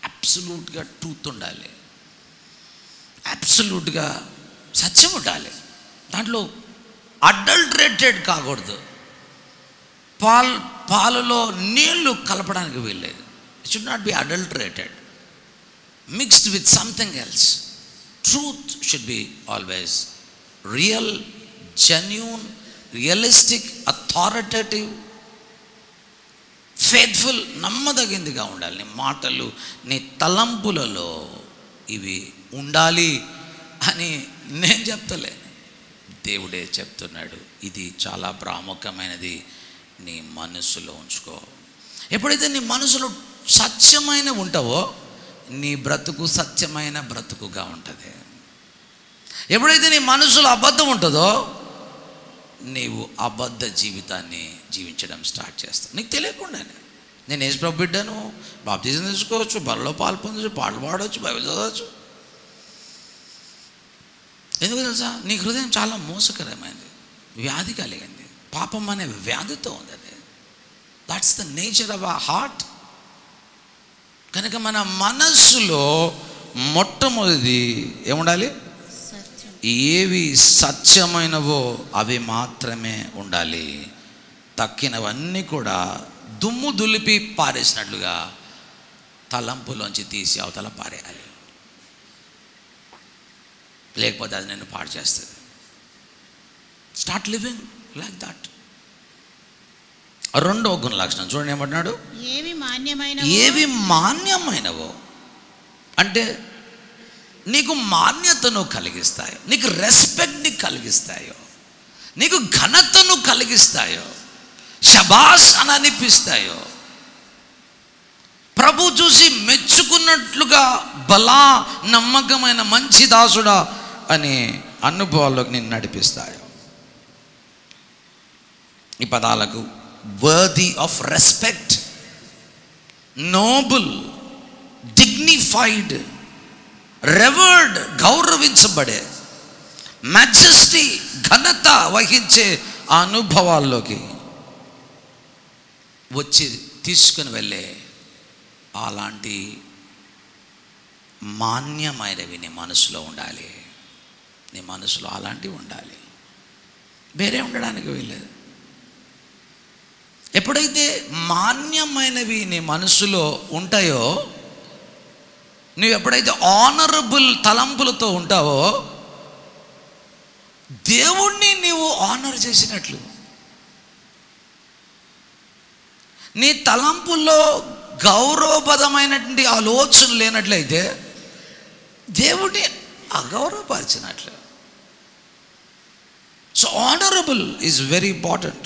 C: అబ్సల్యూట్గా ట్రూత్ ఉండాలి, అబ్సల్యూట్గా సత్యం ఉండాలి. దాంట్లో అడల్టరేటెడ్ కాకూడదు. పాలలో నీళ్లు కలపడానికి వీల్లేదు. It should not be adulterated, mixed with something else. Truth should be always real, genuine, realistic, authoritative, faithful, నమ్మదగిందిగా ఉండాలి. నీ మాటలు, నీ తలంపులలో ఇవి ఉండాలి అని నేను చెప్తలే, దేవుడే చెప్తున్నాడు. ఇది చాలా ప్రాముఖ్యమైనది, నీ మనసులో ఉంచుకో. ఎప్పుడైతే నీ మనసులో సత్యమైన ఉంటావో నీ బ్రతుకు సత్యమైన బ్రతుకుగా ఉంటుంది. ఎప్పుడైతే నీ మనసులో అబద్ధం ఉంటుందో నీవు అబద్ధ జీవితాన్ని జీవించడం స్టార్ట్ చేస్తావు. నీకు తెలియకుండానే. నేను యేసుప్రభు బిడ్డను, బాప్తిజం తీసుకోవచ్చు, బలలో పాలు పొందవచ్చు, పాటలు పాడవచ్చు, బైబిల్ చదవచ్చు. ఎందుకు తెలుసా? నీ హృదయం చాలా మోసకరమైనది, వ్యాధి కలిగింది, పాపం అనే వ్యాధితో ఉంది. అది that's the nature of our heart. కనుక మన మనస్సులో మొట్టమొదటిది ఏముండాలి? ఏవి సత్యమైనవో అవి మాత్రమే ఉండాలి. తక్కినవన్నీ కూడా దుమ్ము దులిపి పారేసినట్లుగా తలంపులోంచి తీసి అవతల పారేయాలి. లేకపోతే అది నేను పాడు చేస్తుంది. Start living like that. రెండో గుణ లక్షణం చూడండి, ఏమంటున్నాడు? ఏవి మాన్యమైనవో అంటే నీకు మాన్యతను కలిగిస్తాయో, నీకు రెస్పెక్ట్ని కలిగిస్తాయో, నీకు ఘనతను కలిగిస్తాయో, శబాష్ అని అనిపిస్తాయో, ప్రభు చూసి మెచ్చుకున్నట్లుగా బలా నమ్మకమైన మంచి దాసుడా అనే అనుభవాల్లోకి నేను నడిపిస్తాయో. ఈ పదాలకు worthy of respect, noble, dignified, revered, గౌరవించబడే, మ్యాజెస్టీ, ఘనత వహించే ఆ అనుభవాల్లోకి వచ్చి తీసుకుని వెళ్ళే అలాంటి మాన్యమైనవి నీ మనసులో ఉండాలి. నీ మనసులో అలాంటివి ఉండాలి, వేరే ఉండడానికి వీల్లేదు. ఎప్పుడైతే మాన్యమైనవి నీ మనసులో ఉంటాయో, నువ్వు ఎప్పుడైతే ఆనరబుల్ తలంపులతో ఉంటావో దేవుణ్ణి నీవు ఆనర్ చేసినట్లు. నీ తలంపుల్లో గౌరవపదమైనటువంటి ఆలోచన లేనట్లయితే దేవుడిని అగౌరవపరిచినట్లు. So honourable is very important.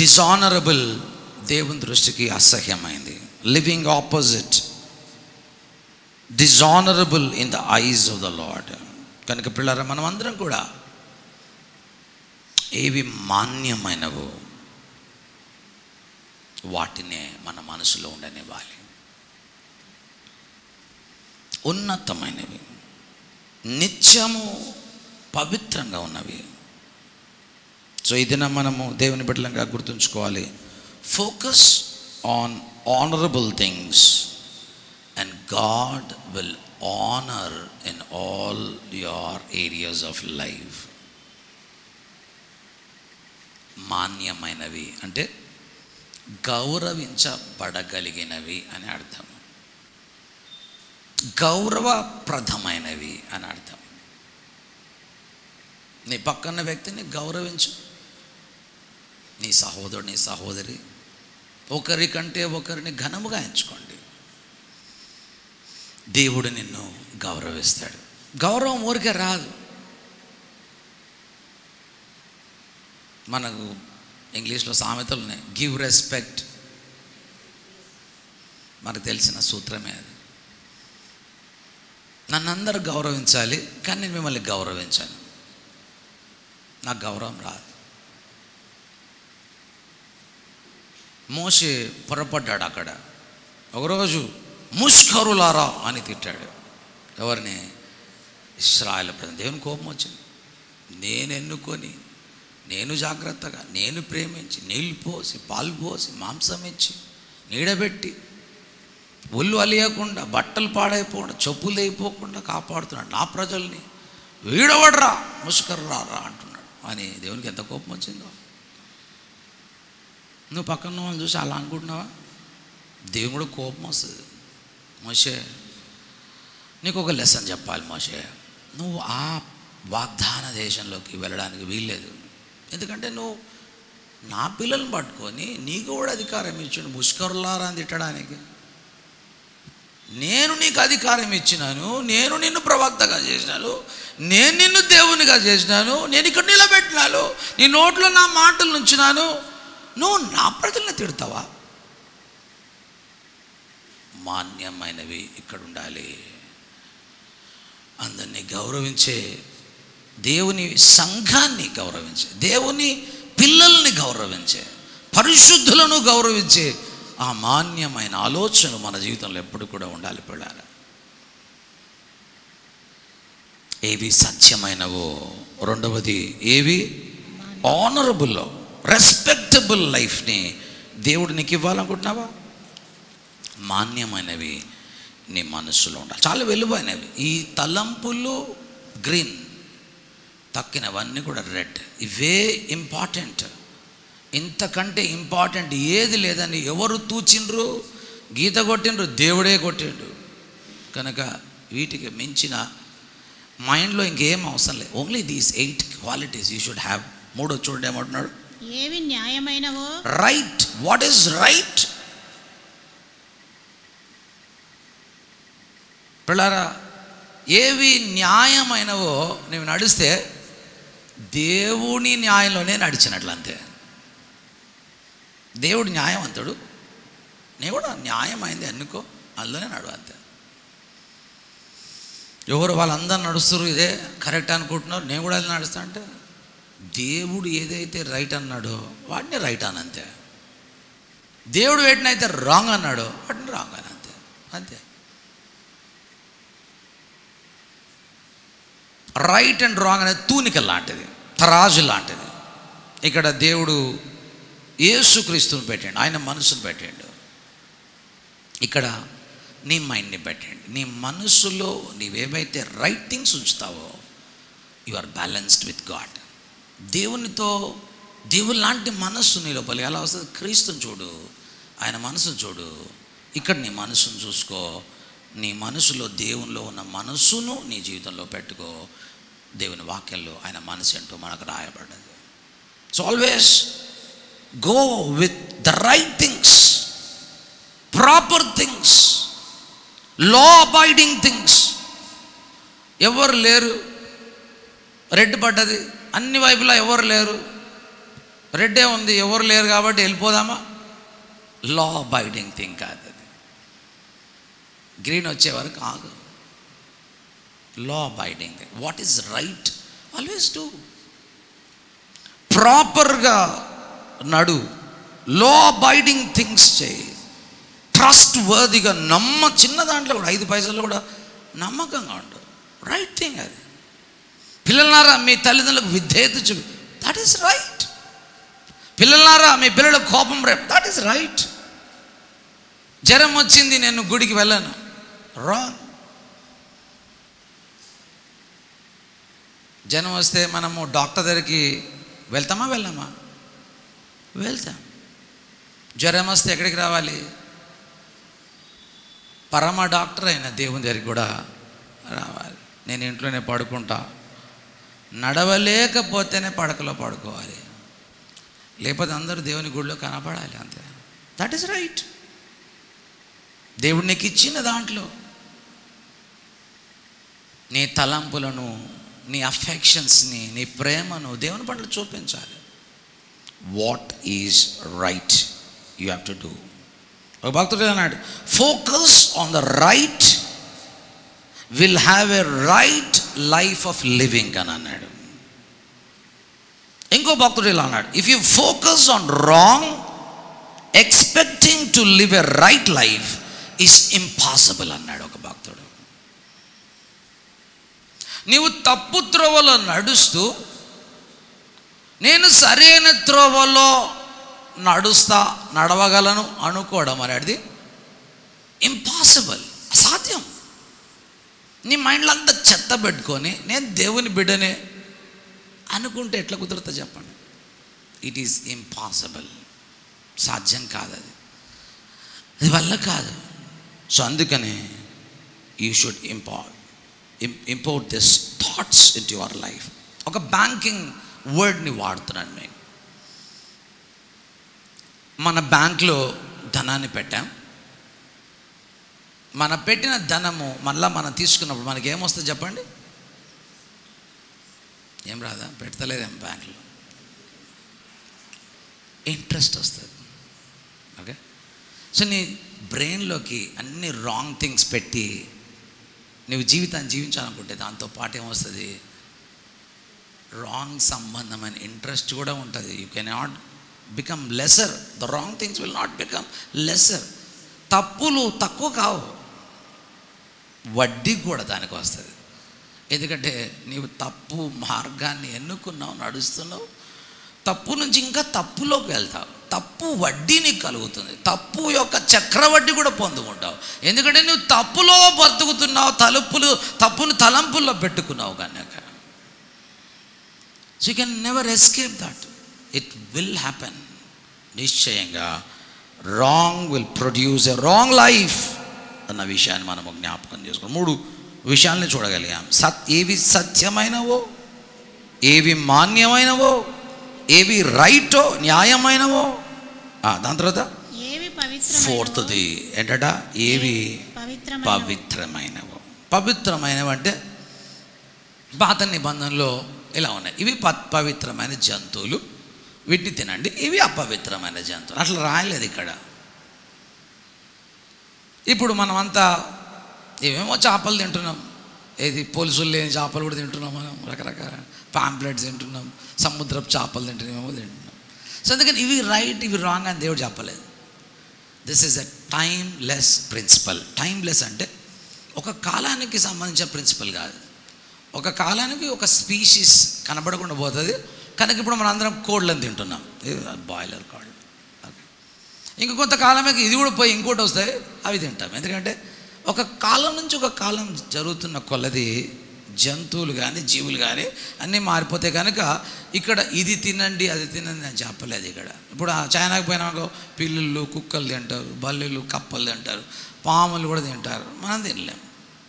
C: Dishonourable దేవుని దృష్టికి అసహ్యమైంది. Living opposite, dishonourable in the eyes of the Lord. కనుక పిల్లరా, మనం అందరం కూడా ఏవి మాన్యమైనవో వాటినే మన మనసులో ఉండనివ్వాలి. ఉన్నతమైనవి, నిత్యము పవిత్రంగా ఉన్నవి. సో ఇదిన మనము దేవుని బిడ్డలంగా గుర్తుంచుకోవాలి. Focus on honourable things and God will honour in all your areas of life. మాన్యమైనవి అంటే గౌరవించబడగలిగినవి అని అర్థం, గౌరవప్రదమైనవి అని అర్థం. నీ పక్కన్న వ్యక్తిని గౌరవించు. నీ సహోదరుడు, నీ సహోదరి ఒకరికంటే ఒకరిని ఘనముగా ఎంచుకోండి. దేవుడు నిన్ను గౌరవిస్తాడు. గౌరవం ఊరికే రాదు. మనకు ఇంగ్లీష్లో సామెతలు ఉన్నాయి, గివ్ రెస్పెక్ట్. మనకు తెలిసిన సూత్రమే అది. నన్ను అందరూ గౌరవించాలి, కానీ నేను మిమ్మల్ని గౌరవించాను, నాకు గౌరవం రాదు. మోషే పొరపడ్డాడు. అక్కడ ఒకరోజు ముష్కరులారా అని తిట్టాడు. ఎవరిని? ఇశ్రాయేలు ప్రజలు. దేవుని కోపం వచ్చింది. నేను ఎన్నుకొని, నేను జాగ్రత్తగా, నేను ప్రేమించి, నీళ్ళు పోసి, పాలు పోసి, మాంసం ఇచ్చి, నీడబెట్టి, ఒళ్ళు అలియకుండా, బట్టలు పాడైపోకుండా, చెప్పులు అయిపోకుండా కాపాడుతున్నాడు నా ప్రజల్ని. వీడవడరా ముష్కరులారా అంటున్నాడు అని దేవునికి ఎంత కోపం వచ్చిందో. నువ్వు పక్కన వాళ్ళని చూసి అలా అనుకుంటున్నావా? దేవుడు కోపం వస్తుంది. మోషే, నీకు ఒక లెసన్ చెప్పాలి మోషే. నువ్వు ఆ వాగ్దాన దేశంలోకి వెళ్ళడానికి వీల్లేదు. ఎందుకంటే నువ్వు నా పిల్లల్ని పట్టుకొని నీకు కూడా అధికారం ఇచ్చాను ముష్కరులారా అని తిట్టడానికి. నేను నీకు అధికారం ఇచ్చినాను, నేను నిన్ను ప్రవక్తగా చేసినాను, నేను నిన్ను దేవునిగా చేసినాను, నేను ఇక్కడ నిలబెట్టినాను, నీ నోట్లో నా మాటలు ఉంచినాను, నువ్వు నా ప్రజల్ని తిడతావా? మాన్యమైనవి ఇక్కడ ఉండాలి. అందరినీ గౌరవించే, దేవుని సంఘాన్ని గౌరవించే, దేవుని పిల్లల్ని గౌరవించే, పరిశుద్ధులను గౌరవించే ఆ మాన్యమైన ఆలోచన మన జీవితంలో ఎప్పుడు కూడా ఉండాలి పిల్లారా. ఏవి సత్యమైనవో, రెండవది ఏవి ఆనరబుల్, రెస్పెక్టబుల్ లైఫ్ని దేవుడు నీకు ఇవ్వాలనుకుంటున్నావా? మాన్యమైనవి నీ మనసులో ఉండాలి. చాలా విలువైనవి. ఈ తలంపులు గ్రీన్, తక్కినవన్నీ కూడా రెడ్. ఇవే ఇంపార్టెంట్. ఇంతకంటే ఇంపార్టెంట్ ఏది లేదని ఎవరు తూచిండ్రు, గీత కొట్టిండ్రు, దేవుడే కొట్టిండు. కనుక వీటికి మించిన మైండ్లో ఇంకేం అవసరం లేదు. Only these 8 qualities you should have. మూడో చూడండి ఏమంటున్నాడు?
D: ఏవి న్యాయమైనవో.
C: రైట్. What is right? పిల్లారా, ఏవి న్యాయమైనవో నువ్వు నడిస్తే దేవుని న్యాయంలోనే నడిచినట్లు అంతే. దేవుడు న్యాయవంతుడు, నేను కూడా న్యాయమైంది అనుకో, అందులోనే నడువు అంతే. ఎవరు వాళ్ళందరూ నడుస్తారు ఇదే కరెక్ట్ అనుకుంటున్నారు, నేను కూడా అది నడుస్తా అంటే దేవుడు ఏదైతే రైట్ అన్నాడో వాటిని రైట్ అని అంతే. దేవుడు వేటినైతే రాంగ్ అన్నాడో వాటిని రాంగ్ అని అంతే. అంతే. రైట్ అండ్ రాంగ్ అనేది తూనిక లాంటిది, తరాజు లాంటిది. ఇక్కడ దేవుడు యేసుక్రీస్తుని పెట్టండి, ఆయన మనసును పెట్టండి. ఇక్కడ నీ మైండ్ని పెట్టండి. నీ మనసులో నీవేమైతే రైట్ థింగ్స్ ఉంచుతావో you are balanced with God. దేవునితో, దేవుని లాంటి మనస్సు నీ లోపల ఎలా వస్తుంది? క్రీస్తుని చూడు, ఆయన మనసును చూడు. ఇక్కడ నీ మనసును చూసుకో,
A: నీ మనసులో దేవునిలో ఉన్న మనసును నీ జీవితంలో పెట్టుకో. దేవుని వాక్యంలో ఆయన మనసు ఏంటో మనకు రాయబడ్డది. So always go with the right things, proper things, law abiding things. ఎవరు లేరు, రెడ్ పడ్డది, అన్ని వైపులా ఎవరు లేరు, రెడ్డే ఉంది, ఎవరు లేరు కాబట్టి వెళ్ళిపోదామా? లా అబైడింగ్ థింగ్ కాదు అది. గ్రీన్ వచ్చే వరకు ఆగు. Law abiding thing. What is right always do. ప్రాపర్గా నడు, లా అబైడింగ్ థింగ్స్ చేయి, ట్రస్ట్ వర్దిగా చిన్న దాంట్లో కూడా 5 పైసలు కూడా నమ్మకంగా ఉండు. రైట్ థింగ్ అది. పిల్లలారా మీ తల్లిదండ్రులకు విధేయత చూపి, దట్ ఈస్ రైట్. పిల్లలారా మీ పిల్లలకు కోపం రేపు, దట్ ఈస్ రైట్. జ్వరం వచ్చింది నేను గుడికి వెళ్ళాను, రాంగ్. జ్వరం వస్తే మనము డాక్టర్ దగ్గరికి వెళ్తామా వెళ్ళామా? వెళ్తాం. జ్వరం వస్తే ఎక్కడికి రావాలి? పరమ డాక్టర్ అయిన దేవుని దగ్గరికి కూడా రావాలి. నేను ఇంట్లోనే పడుకుంటా, నడవలేకపోతేనే పడకలో పడుకోవాలి, లేకపోతే అందరూ దేవుని గుడిలో కనపడాలి, అంతే. That is right. దేవుడు నీకు ఇచ్చిన దాంట్లో నీ తలంపులను, నీ అఫెక్షన్స్ని, నీ ప్రేమను దేవుని పట్ల చూపించాలి. What is right you have to do. ఒక భక్తుడు అన్నాడు, focus on the right will have a right life of living అని అన్నాడు. ఇంకో భక్తుడు ఇలా అన్నాడు, if you focus on wrong expecting to live a right life is impossible అన్నాడు ఒక భక్తుడు. నీవు తప్పు త్రోవలో నడుస్తూ నేను సరైన త్రోవలో నడవగలను అనుకోవడం అనేది ఇంపాసిబుల్, అసాధ్యం. నీ మైండ్లో అంతా చెత్త పెట్టుకొని నేను దేవుని బిడ్డనే అనుకుంటే ఎట్లా కుదురుతా చెప్పండి? ఇట్ ఈజ్ ఇంపాసిబుల్, సాధ్యం కాదు, అది వల్ల కాదు. సో అందుకనే you should import this thoughts in to your life. ఒక బ్యాంకింగ్ వర్డ్ని వాడుతున్నాను నేను. మన బ్యాంక్లో ధనాన్ని పెట్టాం, మన పెట్టిన ధనము మళ్ళీ మనం తీసుకున్నప్పుడు మనకి ఏమొస్తుంది చెప్పండి? ఏం రాదా? పెడతలేదేం బ్యాంక్లో, ఇంట్రెస్ట్ వస్తుంది. ఓకే, సో నీ బ్రెయిన్లోకి అన్ని రాంగ్ థింగ్స్ పెట్టి నువ్వు జీవితాన్ని జీవించాలనుకుంటే దాంతో పాటు ఏమొస్తుంది? రాంగ్ సంబంధమైన ఇంట్రెస్ట్ కూడా ఉంటుంది. You cannot become lesser. The wrong things will not become lesser. తప్పులు తక్కువ కావు, వడ్డీ కూడా దానికి వస్తుంది. ఎందుకంటే నీవు తప్పు మార్గాన్ని ఎన్నుకున్నావు, నడుస్తున్నావు, తప్పు నుంచి ఇంకా తప్పులోకి వెళ్తావు, తప్పు వడ్డీ నీకు కలుగుతుంది, తప్పు యొక్క చక్రవడ్డీ కూడా పొందుకుంటావు. ఎందుకంటే నువ్వు తప్పులో బ్రతుకుతున్నావు, తప్పును తలంపుల్లో పెట్టుకున్నావు కనుక. So you can never escape that. It will happen. నిశ్చయంగా wrong will produce a wrong life అన్న విషయాన్ని మనము జ్ఞాపకం చేసుకోవాలి. 3 విషయాల్ని చూడగలిగాం. ఏవి సత్యమైనవో, ఏవి మాన్యమైనవో, ఏవి రైటో న్యాయమైనవో, దాని తర్వాత 4th ఏంటట? ఏవి పవిత్రమైనవో. పవిత్రమైనవి అంటే పాత నిబంధనలో ఇలా ఉన్నాయి, ఇవి పవిత్రమైన జంతువులు, వీటిని తినండి, ఇవి అపవిత్రమైన జంతువులు. అట్లా రాయలేదు ఇక్కడ. ఇప్పుడు మనమంతా ఏమేమో చేపలు తింటున్నాం, ఏది పోలీసులు లేని చేపలు కూడా తింటున్నాం, మనం రకరకాల పాంప్లెట్స్ తింటున్నాం, సముద్రపు చేపలు తింటున్నాం, ఏమో తింటున్నాం. సో అందుకని ఇవి రైట్ ఇవి రాంగ్ అని దేవుడు చెప్పలేదు. This is a timeless principle. Timeless అంటే ఒక కాలానికి సంబంధించిన ప్రిన్సిపల్ కాదు. ఒక కాలానికి ఒక స్పీషీస్ కనబడకుండా పోతుంది కనుక ఇప్పుడు మనం అందరం కోళ్ళని తింటున్నాం, బాయిలర్ కోళ్ళు. ఓకే, ఇంక కొంతకాలమే ఇది కూడా పోయి ఇంకోటి వస్తాయి, అవి తింటాం. ఎందుకంటే ఒక కాలం నుంచి ఒక కాలం జరుగుతున్న కొలది
C: జంతువులు కానీ జీవులు కానీ అన్నీ మారిపోతాయి కనుక ఇక్కడ ఇది తినండి అది తినండి అని చెప్పలేదు. ఇక్కడ ఇప్పుడు చైనాకి పోయినాకో పిల్లులు కుక్కలు తింటారు, బల్లులు కప్పలు తింటారు, పాములు కూడా తింటారు, మనం తినలేము.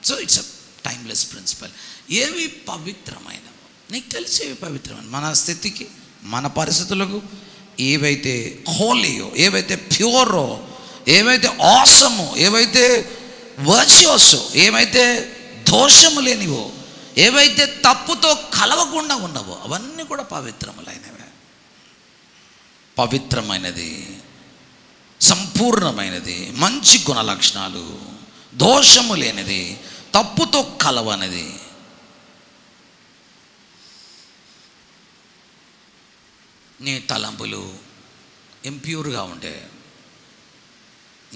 C: So it's a timeless principle. ఏవి పవిత్రమైనవి నీకు తెలిసేవి పవిత్రమైన మన స్థితికి మన పరిస్థితులకు ఏవైతే హోలీయో, ఏవైతే ప్యూరో, ఏవైతే ఆసమో, ఏవైతే వర్చువస్సో, ఏవైతే దోషము లేనివో, ఏవైతే తప్పుతో కలవకుండా ఉన్నవో అవన్నీ కూడా పవిత్రములైనవే. పవిత్రమైనది, సంపూర్ణమైనది, మంచి గుణ లక్షణాలు, దోషము లేనిది, తప్పుతో కలవనిది. నీ తలంపులు ఇంప్యూర్గా ఉంటే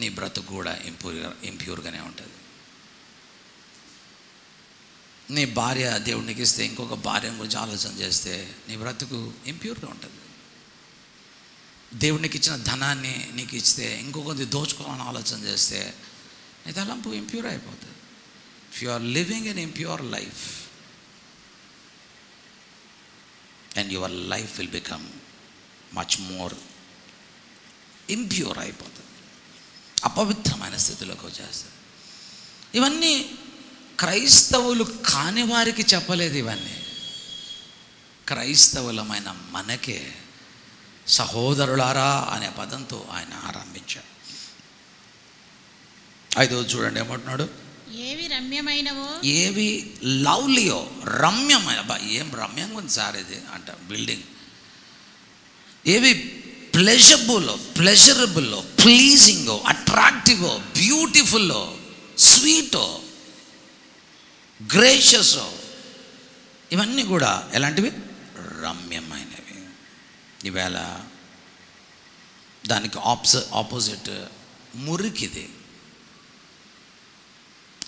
C: నీ బ్రతుకు కూడా ఇంప్యూర్గానే ఉంటుంది. నీ భార్య దేవుడికి ఇస్తే ఇంకొక భార్య గురించి ఆలోచన చేస్తే నీ బ్రతుకు ఇంప్యూర్గా ఉంటుంది. దేవునికి ఇచ్చిన ధనాన్ని నీకు ఇస్తే ఇంకొకటి దోచుకోవాలని ఆలోచన చేస్తే నీ తలంపు ఇంప్యూర్ అయిపోతుంది. If you are living an impure life and your life will become much more impure అయిపోతుంది, అపవిత్రమైన స్థితిలోకి వచ్చేస్తుంది. ఇవన్నీ క్రైస్తవులు కాని వారికి చెప్పలేదు. ఇవన్నీ క్రైస్తవులమైన మనకే సహోదరులారా అనే పదంతో ఆయన ఆరంభించాడు. 5వ చూడండి ఏమంటున్నాడు,
D: ఏవి రమ్యమైనవో,
C: ఏవి లవ్లీయో, రమ్యమైన, ఏం రమ్యంగా ఉంది సార్ ఇది అంట బిల్డింగ్, ఏవి ప్లెజరబుల్లో, ప్లీజింగో, అట్రాక్టివో, బ్యూటిఫుల్లో, స్వీటో, గ్రేషియసో, ఇవన్నీ కూడా ఎలాంటివి? రమ్యమైనవి. ఈవేళ దానికి ఆపోజిట్ మురికిది,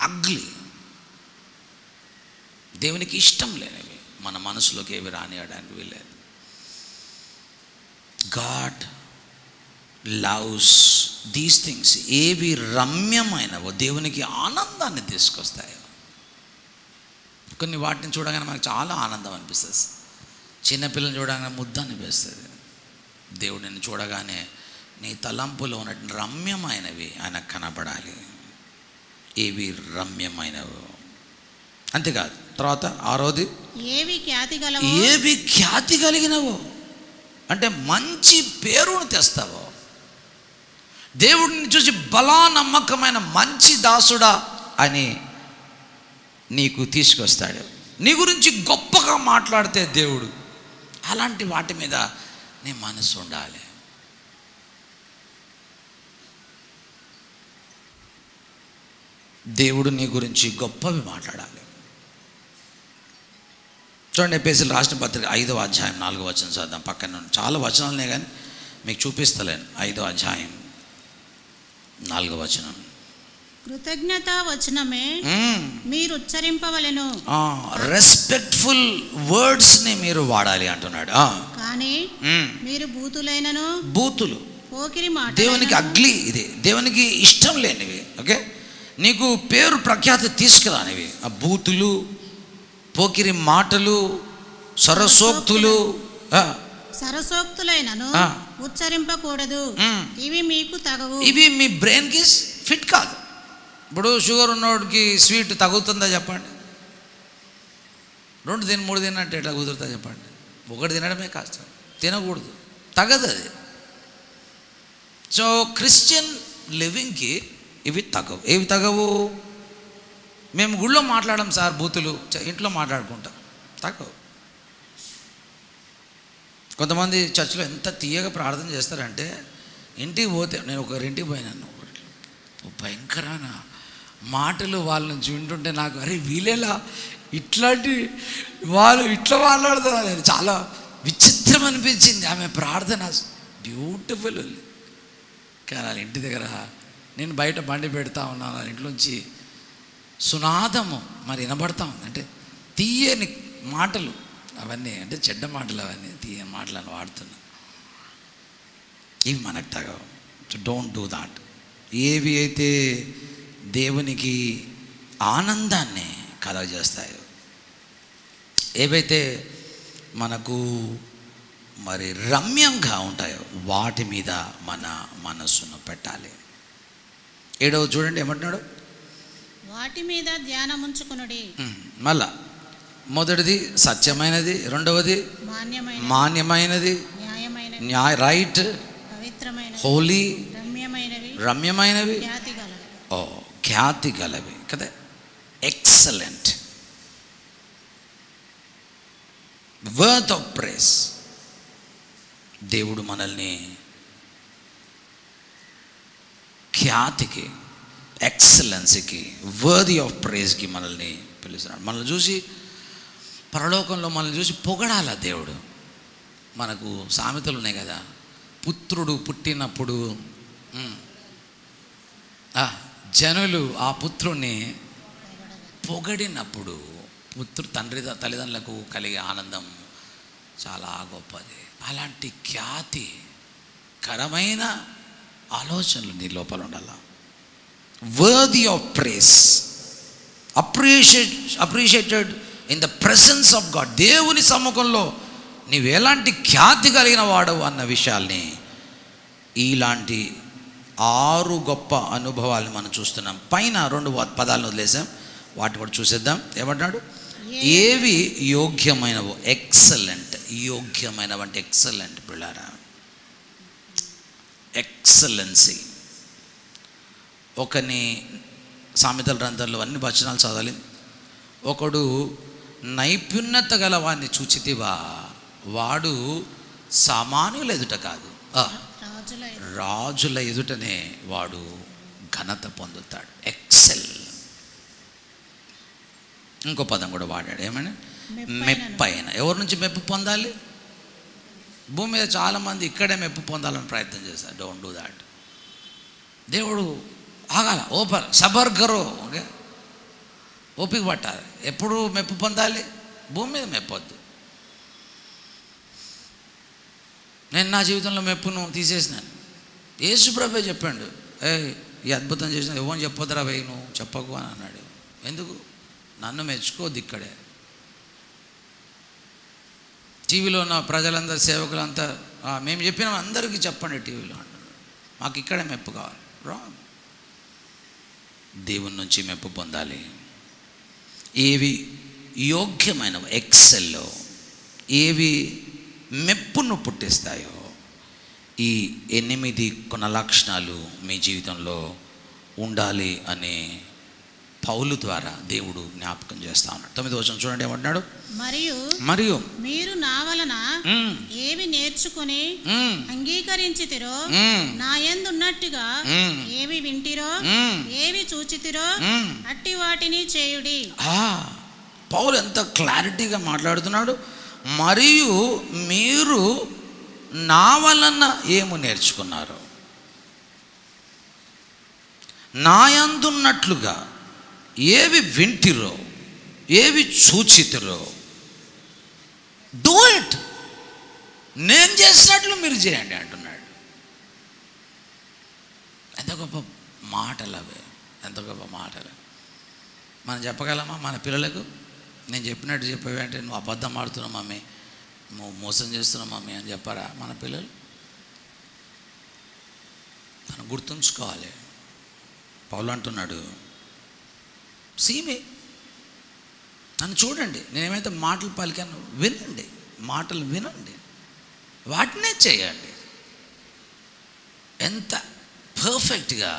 C: అగ్లీ, దేవునికి ఇష్టం లేనివి మన మనసులోకి ఏవి రానియడానికి వీలేదు. God loves these things. ఏవి రమ్యమైనవో, దేవునికి ఆనందాన్ని తీసుకొస్తాయో. కొన్ని వాటిని చూడగానే మనకు చాలా ఆనందం అనిపిస్తుంది. చిన్నపిల్లని చూడగానే ముద్ద అనిపిస్తుంది. దేవుడిని చూడగానే నీ తలంపులో ఉన్న రమ్యమైనవి ఆయనకు కనబడాలి. ఏవి రమ్యమైనవో. అంతేకాదు, తర్వాత 6వది
D: ఏవి ఖ్యాతి గలవో,
C: ఏవి ఖ్యాతి కలిగినవో, అంటే మంచి పేరును తెస్తావో. దేవుడిని చూసి బలా నమ్మకమైన మంచి దాసుడా అని నీకు తీసుకొస్తాడు. నీ గురించి గొప్పగా మాట్లాడితే దేవుడు, అలాంటి వాటి మీద నీ మనసు ఉండాలి. దేవుడు నీ గురించి గొప్పవి మాట్లాడాలి. చూడండి, ఎఫెసీయులకు రాసిన పత్రిక 5వ అధ్యాయం 4వ వచనం చదువుదాం. పక్కన చాలా వచనాలనే కానీ మీకు చూపిస్తలేను. 5వ అధ్యాయం 4వ వచనం.
D: కృతజ్ఞత వచనమే మీరు ఉచ్చరింపవలెను.
C: రెస్పెక్ట్ఫుల్ వర్డ్స్ని మీరు వాడాలి అంటున్నాడు.
D: కానీ మీరు బూతులు పోకిరి మాట,
C: దేవునికి అగ్లీ, ఇది దేవునికి ఇష్టం లేనివి. ఓకే, నీకు పేరు ప్రఖ్యాతి తీసుకురానివి ఆ బూతులు, పోకిరి మాటలు,
D: సరసోక్తులైనను ఉచ్చరింపకూడదు. ఇవి మీకు తగవు.
C: ఇవి మీ బ్రెయిన్కి ఫిట్ కాదు. ఇప్పుడు షుగర్ ఉన్నోడికి స్వీట్ తగులుతుందా చెప్పండి? 2 తిని 3 తినంటే ఎట్లా కుదురుతుందా చెప్పండి? 1 తినడమే కష్టం, తినకూడదు, తగదు అది. సో క్రిస్టియన్ లివింగ్కి ఇవి తగవు. ఏవి తగవు? మేము గుళ్ళో మాట్లాడడం సార్ బూతులు, ఇంట్లో మాట్లాడుకుంటాం, తగవు. కొంతమంది చర్చిలో ఎంత తీయగా ప్రార్థన చేస్తారంటే, ఇంటికి పోతే, నేను ఒకరింటికి పోయినాను, భయంకరమైన మాటలు వాళ్ళ నుంచి వింటుంటే నాకు అరే వీళ్ళేలా ఇట్లాంటి వాళ్ళు ఇట్లా మాట్లాడుతున్నారు, చాలా విచిత్రం అనిపించింది. ఆమె ప్రార్థన బ్యూటిఫుల్. కానీ వాళ్ళ ఇంటి దగ్గర నేను బయట బండి పెడతా ఉన్నాను, వాళ్ళ ఇంట్లోంచి సునాదము మరి వినబడతా ఉంది. అంటే తీయని మాటలు అవన్నీ, అంటే చెడ్డ మాటలు అవన్నీ, తీయని మాటలను వాడుతున్నా. ఇవి మనకు తగవు. So don't do that. ఏవి అయితే దేవునికి ఆనందాన్ని కలగజేస్తాయో, ఏవైతే మనకు మరి రమ్యంగా ఉంటాయో వాటి మీద మన మనస్సును పెట్టాలి. 7వ చూడండి ఏమంటున్నాడు,
D: వాటి మీద ధ్యానముంచుకొనుడి.
C: మళ్ళా మొదటిది సత్యమైనది, రెండవది
D: మాన్యమైనది,
C: మాన్యమైనది,
D: న్యాయమైనది,
C: రైట్,
D: పవిత్రమైనది,
C: హోలీ,
D: రమ్యమైనవి,
C: ఖ్యాతి
D: గలవి.
C: ఖ్యాతి గలవి కదా, ఎక్సలెంట్, వర్త్ ఆఫ్ ప్రైజ్. దేవుడు మనల్ని ఖ్యాతికి, ఎక్సలెన్సీకి, వర్ది ఆఫ్ ప్రైజ్కి మనల్ని పిలుస్తున్నాడు. మనల్ని చూసి పరలోకంలో మనల్ని చూసి పొగడాల దేవుడు. మనకు సామెతలు ఉన్నాయి కదా, పుత్రుడు పుట్టినప్పుడు జనులు ఆ పుత్రుణ్ణి పొగడినప్పుడు తల్లిదండ్రులకు కలిగే ఆనందం చాలా గొప్పది. అలాంటి ఖ్యాతికరమైన ఆలోచనలు నీ లోపల ఉండాల. Worthy of praise, appreciated in the presence of God. దేవుని సముఖంలో నీవు ఎలాంటి ఖ్యాతి కలిగిన వాడవు అన్న విషయాల్ని, ఇలాంటి 6 గొప్ప అనుభవాలు మనం చూస్తున్నాం. పైన 2 పదాలను వదిలేసాం, వాటిని కూడా చూసేద్దాం. ఏమంటున్నాడు, ఏవి యోగ్యమైనవో, ఎక్సలెంట్, యోగ్యమైనవంటే ఎక్సలెంట్ పిల్లారా, ఎక్సలెన్సీ. ఒకని సామెతల గ్రంథంలో అన్ని వచనాలు చదవాలి. ఒకడు నైపుణ్యత గలవాన్ని చూచితివా, వాడు సామాన్యుల ఎదుట కాదు, రాజుల ఎదుటనే వాడు ఘనత పొందుతాడు. ఎక్సెల్. ఇంకో పదం కూడా వాడాడు, ఏమని, మెప్పైన. ఎవరి నుంచి మెప్పు పొందాలి? భూమి మీద చాలామంది ఇక్కడే మెప్పు పొందాలని ప్రయత్నం చేస్తారు. Don't do that. దేవుడు ఆగాల, సబర్ కరో, ఓకే, ఓపిక పట్టాలి. ఎప్పుడు మెప్పు పొందాలి? భూమి మీద మెప్పొద్దు. నేను నా జీవితంలో మెప్పును తీసేసినాను. యేసుప్రభువే చెప్పాడు, ఈ అద్భుతం చేసిన ఎవరు చెప్పొద్దురా భయ్, నువ్వు చెప్పకు అని అన్నాడు. ఎందుకు? నన్ను మెచ్చుకోద్దు. ఇక్కడే టీవీలో ఉన్న ప్రజలందరూ, సేవకులంతా మేము చెప్పిన అందరికీ చెప్పండి టీవీలో అంటున్నారు. మాకు ఇక్కడే మెప్పు కావాలి. రాంగ్. దేవుని నుంచి మెప్పు పొందాలి. ఏవి యోగ్యమైనవి, ఎక్సెల్లో ఏవి మెప్పును పుట్టిస్తాయో, ఈ 8 గుణలక్షణాలు మీ జీవితంలో ఉండాలి అని పౌలు ద్వారా దేవుడు జ్ఞాపకం చేస్తా ఉన్నాడు. 9వ వచనం చూడండి ఏమంటున్నాడు, మరియు
D: మీరు నా వలన ఏవి నేర్చుకుని అంగీకరించితిరో, నా యందు ఉన్నట్టుగా ఏవి వింటిరో, ఏవి చూచితిరో, అట్టి వాటిని చేయుడి.
C: పౌలు ఎంత క్లారిటీగా మాట్లాడుతున్నాడు. మరియు మీరు నా వలన ఏమి నేర్చుకున్నారు, నా యందున్నట్లుగా ఏవి వింటిరో, ఏవి చూచితిరో, డూ ఇట్. నేను చేసినట్లు మీరు చేయండి అంటున్నాడు. ఎంత గొప్ప మాటలు అవి, ఎంత గొప్ప మాటలు. మనం చెప్పగలమా మన పిల్లలకు? నేను చెప్పినట్టు చెప్పేవి అంటే నువ్వు అబద్ధం ఆడుతున్నావు మమ్మీ, నువ్వు మోసం చేస్తున్నావు మమ్మీ అని చెప్పారా మన పిల్లలు? మనం గుర్తుంచుకోవాలి. పౌలు అంటున్నాడు, సీమే నన్ను చూడండి, నేనేమైతే మాటలు పలికాను వినండి, మాటలు వినండి, వాటినే చేయండి. ఎంత పర్ఫెక్ట్గా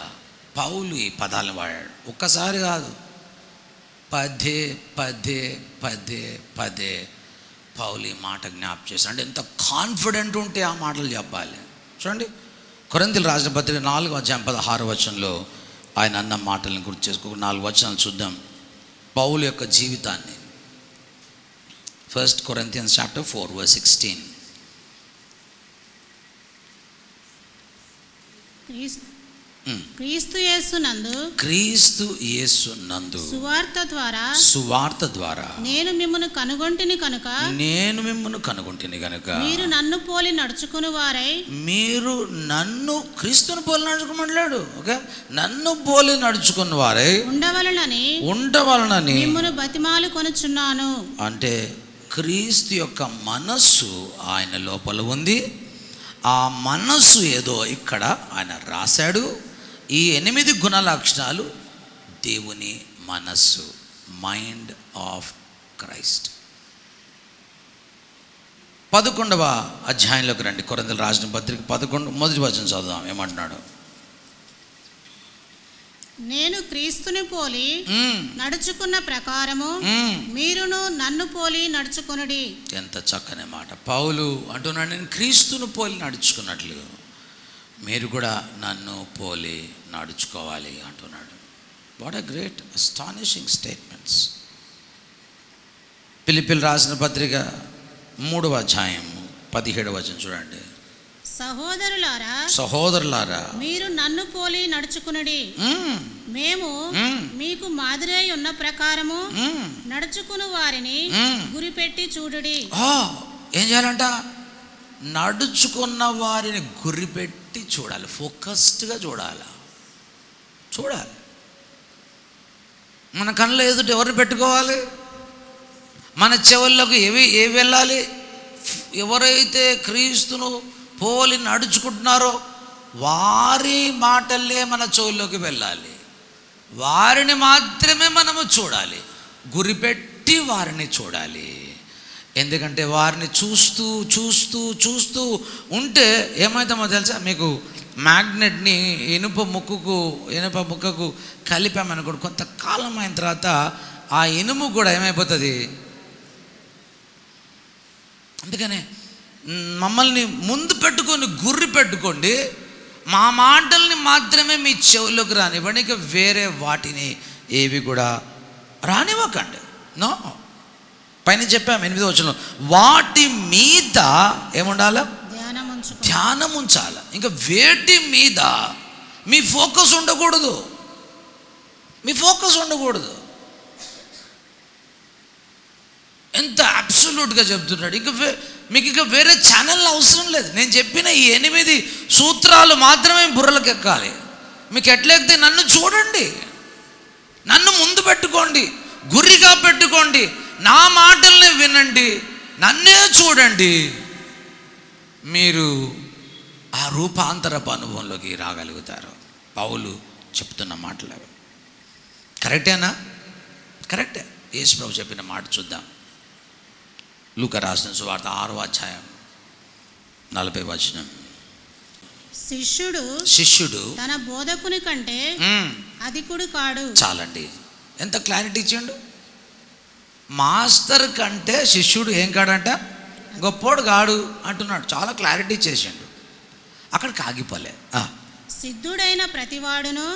C: పౌలు ఈ పదాలను వాడాడు. ఒక్కసారి కాదు, పదే పదే పదే పదే పౌలు ఈ మాట జ్ఞాపకం చేశాడు. అంటే ఎంత కాన్ఫిడెంట్ ఉంటే ఆ మాటలు చెప్పాలి. చూడండి, కొరింథీయులకు రాసిన పత్రిక 4:16 ఆయన అన్న మాటలను గుర్తు చేసుకో. 4 వచనాలు చూద్దాం పౌలు యొక్క జీవితాన్ని. 1 Corinthians chapter 4 verse 16.
D: క్రీస్తు యేసునందు
C: సువార్త ద్వారా
D: నేను మిమ్మును కనుగొంటిని కనుక మీరు నన్ను పోలి నడుచుకుని వారై,
C: మీరు నన్ను క్రీస్తుని పోలి నడుచుకోమన్నాడు. ఓకే, నన్ను పోలి నడుచుకున్న వారై
D: ఉండవలనని
C: మిమ్మును
D: బతిమాలు కొనుచున్నాను.
C: అంటే క్రీస్తు యొక్క మనస్సు ఆయన లోపల ఉంది. ఆ మనస్సు ఏదో ఇక్కడ ఆయన రాశాడు. ఈ 8 గుణ లక్షణాలు దేవుని మనస్సు, మైండ్ ఆఫ్ క్రైస్ట్. 11వ అధ్యాయంలోకి రండి. కొరింథీయులకు రాసిన పత్రిక 11 మొదటి వచనం చదువుదాం. ఏమంటున్నాడు?
D: నేను క్రీస్తుని పోలి నడుచుకున్న ప్రకారము మీరును నన్ను పోలి నడుచుకొనుడి.
C: ఎంత చక్కని మాట. పౌలు అంటున్నాడు, నేను క్రీస్తును పోలి నడుచుకున్నట్లు మీరు కూడా నన్ను పోలి నడుచుకోవాలి అంటున్నాడు. What a great astonishing statements. ఫిలిప్పీయులకు రాసిన పత్రిక 3వ అధ్యాయం 17వ వచనం చూడండి. సహోదరులారా
D: మీరు నన్ను పోలి నడుచుకునుడి. మేము మీకు మాదిరి అయి ఉన్న ప్రకారము నడుచుకుని వారిని గురిపెట్టి చూడుడి.
C: ఏం చేయాలంట? నడుచుకున్న వారిని గురిపెట్టి చూడాలి. ఫోకస్డ్గా చూడాలి. మన కళ్ళ ఎదుట ఎవరిని పెట్టుకోవాలి? మన చెవుల్లోకి ఏవి వెళ్ళాలి? ఎవరైతే క్రీస్తును పోలి నడుచుకుంటున్నారో వారి మాటలే మన చెవుల్లోకి వెళ్ళాలి. వారిని మాత్రమే మనము చూడాలి. గురిపెట్టి వారిని చూడాలి. ఎందుకంటే వారిని చూస్తూ చూస్తూ చూస్తూ ఉంటే ఏమవుతామో తెలుసా? మీకు మ్యాగ్నెట్ని ఇనుప ముక్కకు కలిపామనుకోండి, కొంతకాలం అయిన తర్వాత ఆ ఇనుము కూడా ఏమైపోతుంది? అందుకనే మమ్మల్ని ముందు పెట్టుకొని గుర్రి పెట్టుకోండి. మా మాటల్ని మాత్రమే మీ చెవులోకి రానివ్వండి. ఇక వేరే వాటిని ఏవి కూడా రానివ్వకండి. నో, పైన చెప్పాము 8వ వచనంలో, వాటి మీద ఏముండాలి? ధ్యానం ఉంచాలి. ఇంకా వేటి మీద మీ ఫోకస్ ఉండకూడదు. ఎంత అబ్సల్యూట్గా చెప్తున్నాడు. మీకు ఇక వేరే ఛానల్ అవసరం లేదు. నేను చెప్పిన ఈ 8 సూత్రాలు మాత్రమే బుర్రలకు ఎక్కాలి. మీకు ఎట్లెక్కితే నన్ను చూడండి, నన్ను ముందు పెట్టుకోండి, గురిగా పెట్టుకోండి, నా మాటల్ని వినండి, నన్నే చూడండి. మీరు ఆ రూపాంతరపు అనుభవంలోకి రాగలుగుతారు. పౌలు చెప్తున్న మాటలు అవి కరెక్టేనా? కరెక్టే. యేసు ప్రభు చెప్పిన మాట చూద్దాం. లూకా రాసిన సువార్త 6వ అధ్యాయం 40వ వచనం. శిష్యుడు తన బోధకుని కంటే అధికుడు కాడు. చాలండి, ఎంత క్లారిటీ ఇచ్చిండు. మాస్టర్ కంటే శిష్యుడు ఏం కాడంట? గొప్పోడు కాడు అంటున్నాడు. చాలా క్లారిటీ చేసిండు. అక్కడికి ఆగిపోలే.
D: సిద్ధుడైన ప్రతివాడును,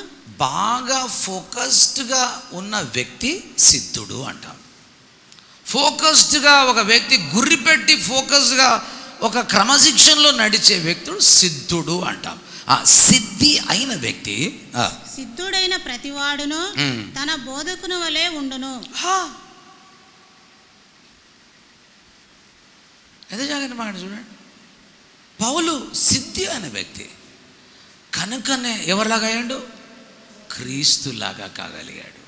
C: బాగా ఫోకస్డ్గా ఉన్న వ్యక్తి సిద్ధుడు అంటాం. ఫోకస్డ్గా ఒక వ్యక్తి గురిపెట్టి ఫోకస్గా ఒక క్రమశిక్షణలో నడిచే వ్యక్తుడు సిద్ధుడు అంటాం. సిద్ధి అయిన వ్యక్తి,
D: సిద్ధుడైన ప్రతివాడును తన బోధకుని వలె ఉండును.
C: ఎంత జాగ్రత్త మాట చూడండి. పౌలు సిద్ధి అయిన వ్యక్తి కనుకనే ఎవరిలాగా అయ్యాడు? క్రీస్తులాగా కాగలిగాడు.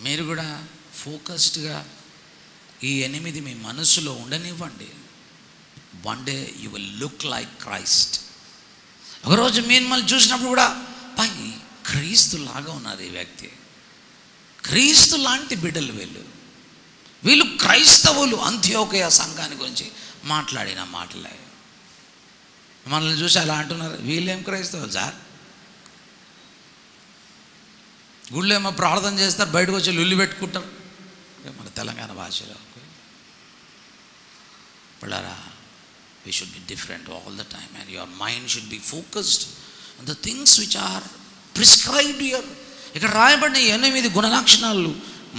C: మీరు కూడా ఫోకస్డ్గా ఈ 8 మీ మనసులో ఉండనివ్వండి. One day you will look like Christ. ఒకరోజు మిమ్మల్ని చూసినప్పుడు కూడా క్రీస్తులాగా ఉన్నారు ఈ వ్యక్తి, క్రీస్తు లాంటి బిడ్డలు వీళ్ళు క్రైస్తవులు. అంత్యోకయ సంఘాన్ని గురించి మాట్లాడిన మాటలే. మనల్ని చూసి అలా అంటున్నారు, వీళ్ళేం క్రైస్తవులు సార్? గుళ్ళు ఏమో ప్రార్థన చేస్తారు, బయటకు వచ్చి లుల్లి పెట్టుకుంటారు. మన తెలంగాణ భాషలో పిల్లరా, we should be different all the time and your mind should be focused on the things which are prescribed here. ఇక్కడ రాయబడిన 8 గుణలక్షణాలు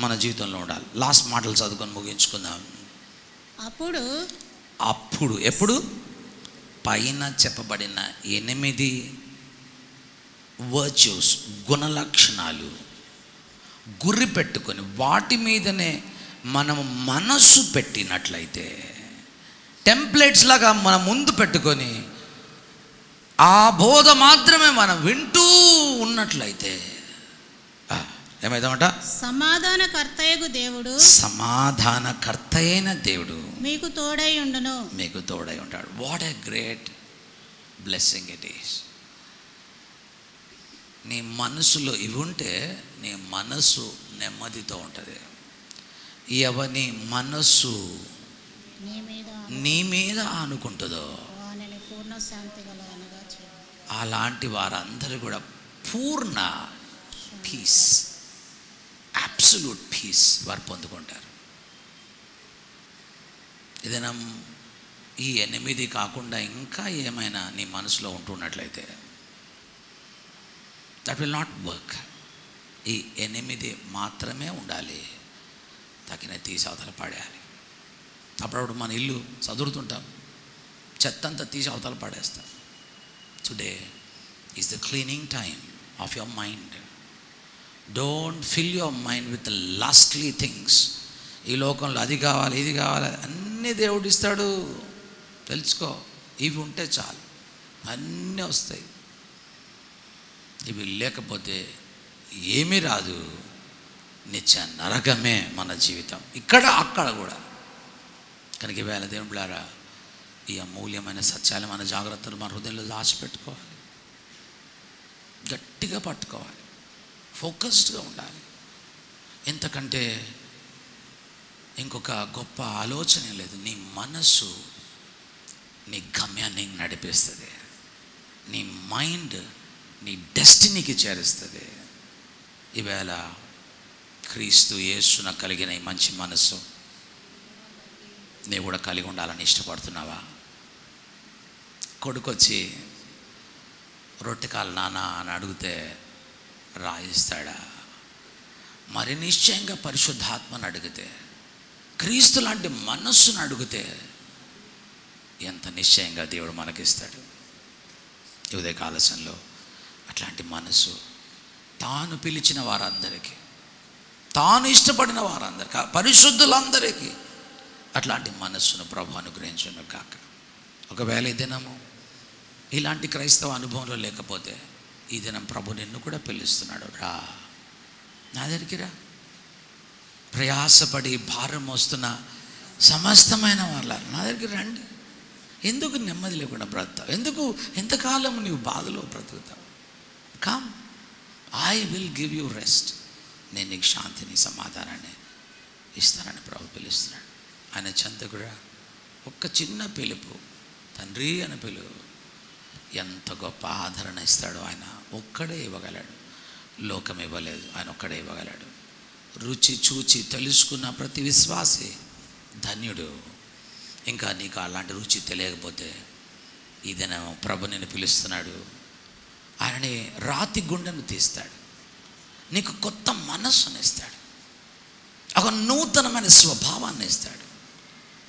C: మన జీవితంలో ఉండాలి. లాస్ట్ మాటలు చదువుకొని ముగించుకుందాం. అప్పుడు ఎప్పుడు పైన చెప్పబడిన 8 వర్చ్యూస్, గుణలక్షణాలు గురి పెట్టుకొని వాటి మీదనే మనం మనసు పెట్టినట్లయితే, టెంప్లెట్స్ లాగా మనం ముందు పెట్టుకొని ఆ బోధ మాత్రమే మనం వింటూ ఉన్నట్లయితే ఏమైదామంట?
D: సమాధానకర్తయగు దేవుడు,
C: సమాధానకర్త అయిన దేవుడు
D: మీకు తోడై ఉండును.
C: మీకు తోడై ఉంటాడు. What a great blessing it is. నీ మనసులో ఇవి ఉంటే నీ మనసు నెమ్మదితో ఉంటుంది. ఎవని మనస్సు నీ మీద ఆనుకుంటుందో
D: పూర్ణ శాంతి గలవనగా చేయును.
C: అలాంటి వారందరూ కూడా పూర్ణ పీస్, అబ్సల్యూట్ పీస్ వారు పొందుకుంటారు. ఏదైనా ఈ 8 కాకుండా ఇంకా ఏమైనా నీ మనసులో ఉంటున్నట్లయితే దట్ విల్ నాట్ వర్క్. ఈ 8 మాత్రమే ఉండాలి. తగిన తీసి అవతల పడేయాలి. అప్పుడప్పుడు మన ఇల్లు చదువుతుంటాం, చెత్తంతా తీసి అవతల పడేస్తాం. Today is the cleaning time of your mind. Don't fill your mind with lastly things. ఈ లోకంలో అది కావాలి, ఇది కావాలి, అన్నీ దేవుడు ఇస్తాడు. తెలుసుకో, ఇవి ఉంటే చాలు, అన్నీ వస్తాయి. ఇవి లేకపోతే ఏమీ రాదు. నిత్య నరకమే మన జీవితం, ఇక్కడ అక్కడ కూడా. కనుక ఈవేళ దేవుని బిడ్డలారా, ఈ అమూల్యమైన సత్యాలు మన జాగ్రత్తలు మన హృదయంలో దాచిపెట్టుకోవాలి, గట్టిగా పట్టుకోవాలి, ఫోకస్డ్గా ఉండాలి. ఎంతకంటే ఇంకొక గొప్ప ఆలోచన లేదు. నీ మనస్సు నీ గమ్యాన్ని నడిపిస్తుంది. నీ మైండ్ నీ డెస్టినీకి చేరుస్తుంది. ఈవేళ క్రీస్తు యేసున కలిగిన ఈ మంచి మనస్సు నీవు కూడా కలిగి ఉండాలని ఇష్టపడుతున్నావా? కొడుకొచ్చి రొట్టె కాలు నాన్న అని అడిగితే రాయిస్తాడా? మరి నిశ్చయంగా పరిశుద్ధాత్మను అడిగితే, క్రీస్తు లాంటి మనస్సును అడిగితే ఎంత నిశ్చయంగా దేవుడు మనకిస్తాడు. ఈ ఉదయకాలశంలో అట్లాంటి మనస్సు తాను పిలిచిన వారందరికీ, తాను ఇష్టపడిన వారందరికీ, పరిశుద్ధులందరికీ అట్లాంటి మనస్సును ప్రభు అనుగ్రహించును కాక. ఒకవేళ ఈ దినము ఇలాంటి క్రైస్తవ అనుభవంలో లేకపోతే, ఈ దినం ప్రభు నిన్ను కూడా పిలుస్తున్నాడు. రా, నా దగ్గరికి రా. ప్రయాసపడి భారం మోస్తున్న సమస్తమైన వాళ్ళ నా దగ్గరికి రండి. ఎందుకు నెమ్మది లేకుండా బ్రతుకుతావు? ఎందుకు ఎంతకాలం నీవు బాధలో బ్రతుకుతావు? Come, I will give you rest. నేను నీకు శాంతిని, సమాధానాన్ని ఇస్తానని ప్రభు పిలుస్తున్నాడు. ఆయన చెంతకుడా, ఒక్క చిన్న పిలుపు, తండ్రి అని పిలువు. ఎంత గొప్ప ఆదరణ ఇస్తాడో ఆయన ఒక్కడే ఇవ్వగలడు. లోకం ఇవ్వలేదు, ఆయన ఒక్కడే ఇవ్వగలడు. రుచి చూచి తెలుసుకున్న ప్రతి విశ్వాసి ధన్యుడు. ఇంకా నీకు అలాంటి రుచి తెలియకపోతే, ఇదేనా ప్రభు నిన్ను పిలుస్తున్నాడు. ఆయనని రాతి గుండెను తీస్తాడు, నీకు కొత్త మనస్సును ఇస్తాడు, ఒక నూతనమైన స్వభావాన్ని ఇస్తాడు.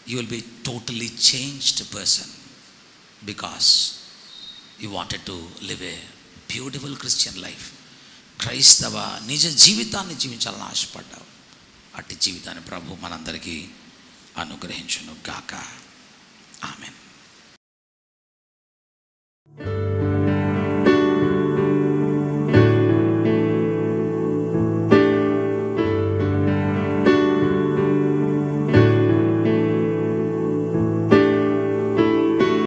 C: You will B totally changed person because you wanted to live a beautiful Christian life. క్రైస్తవ నిజ జీవితాన్ని జీవించాలని ఆశపడ్డావు. అట్టి జీవితాన్ని ప్రభు మనందరికీ అనుగ్రహించును గాక. ఆమేన్.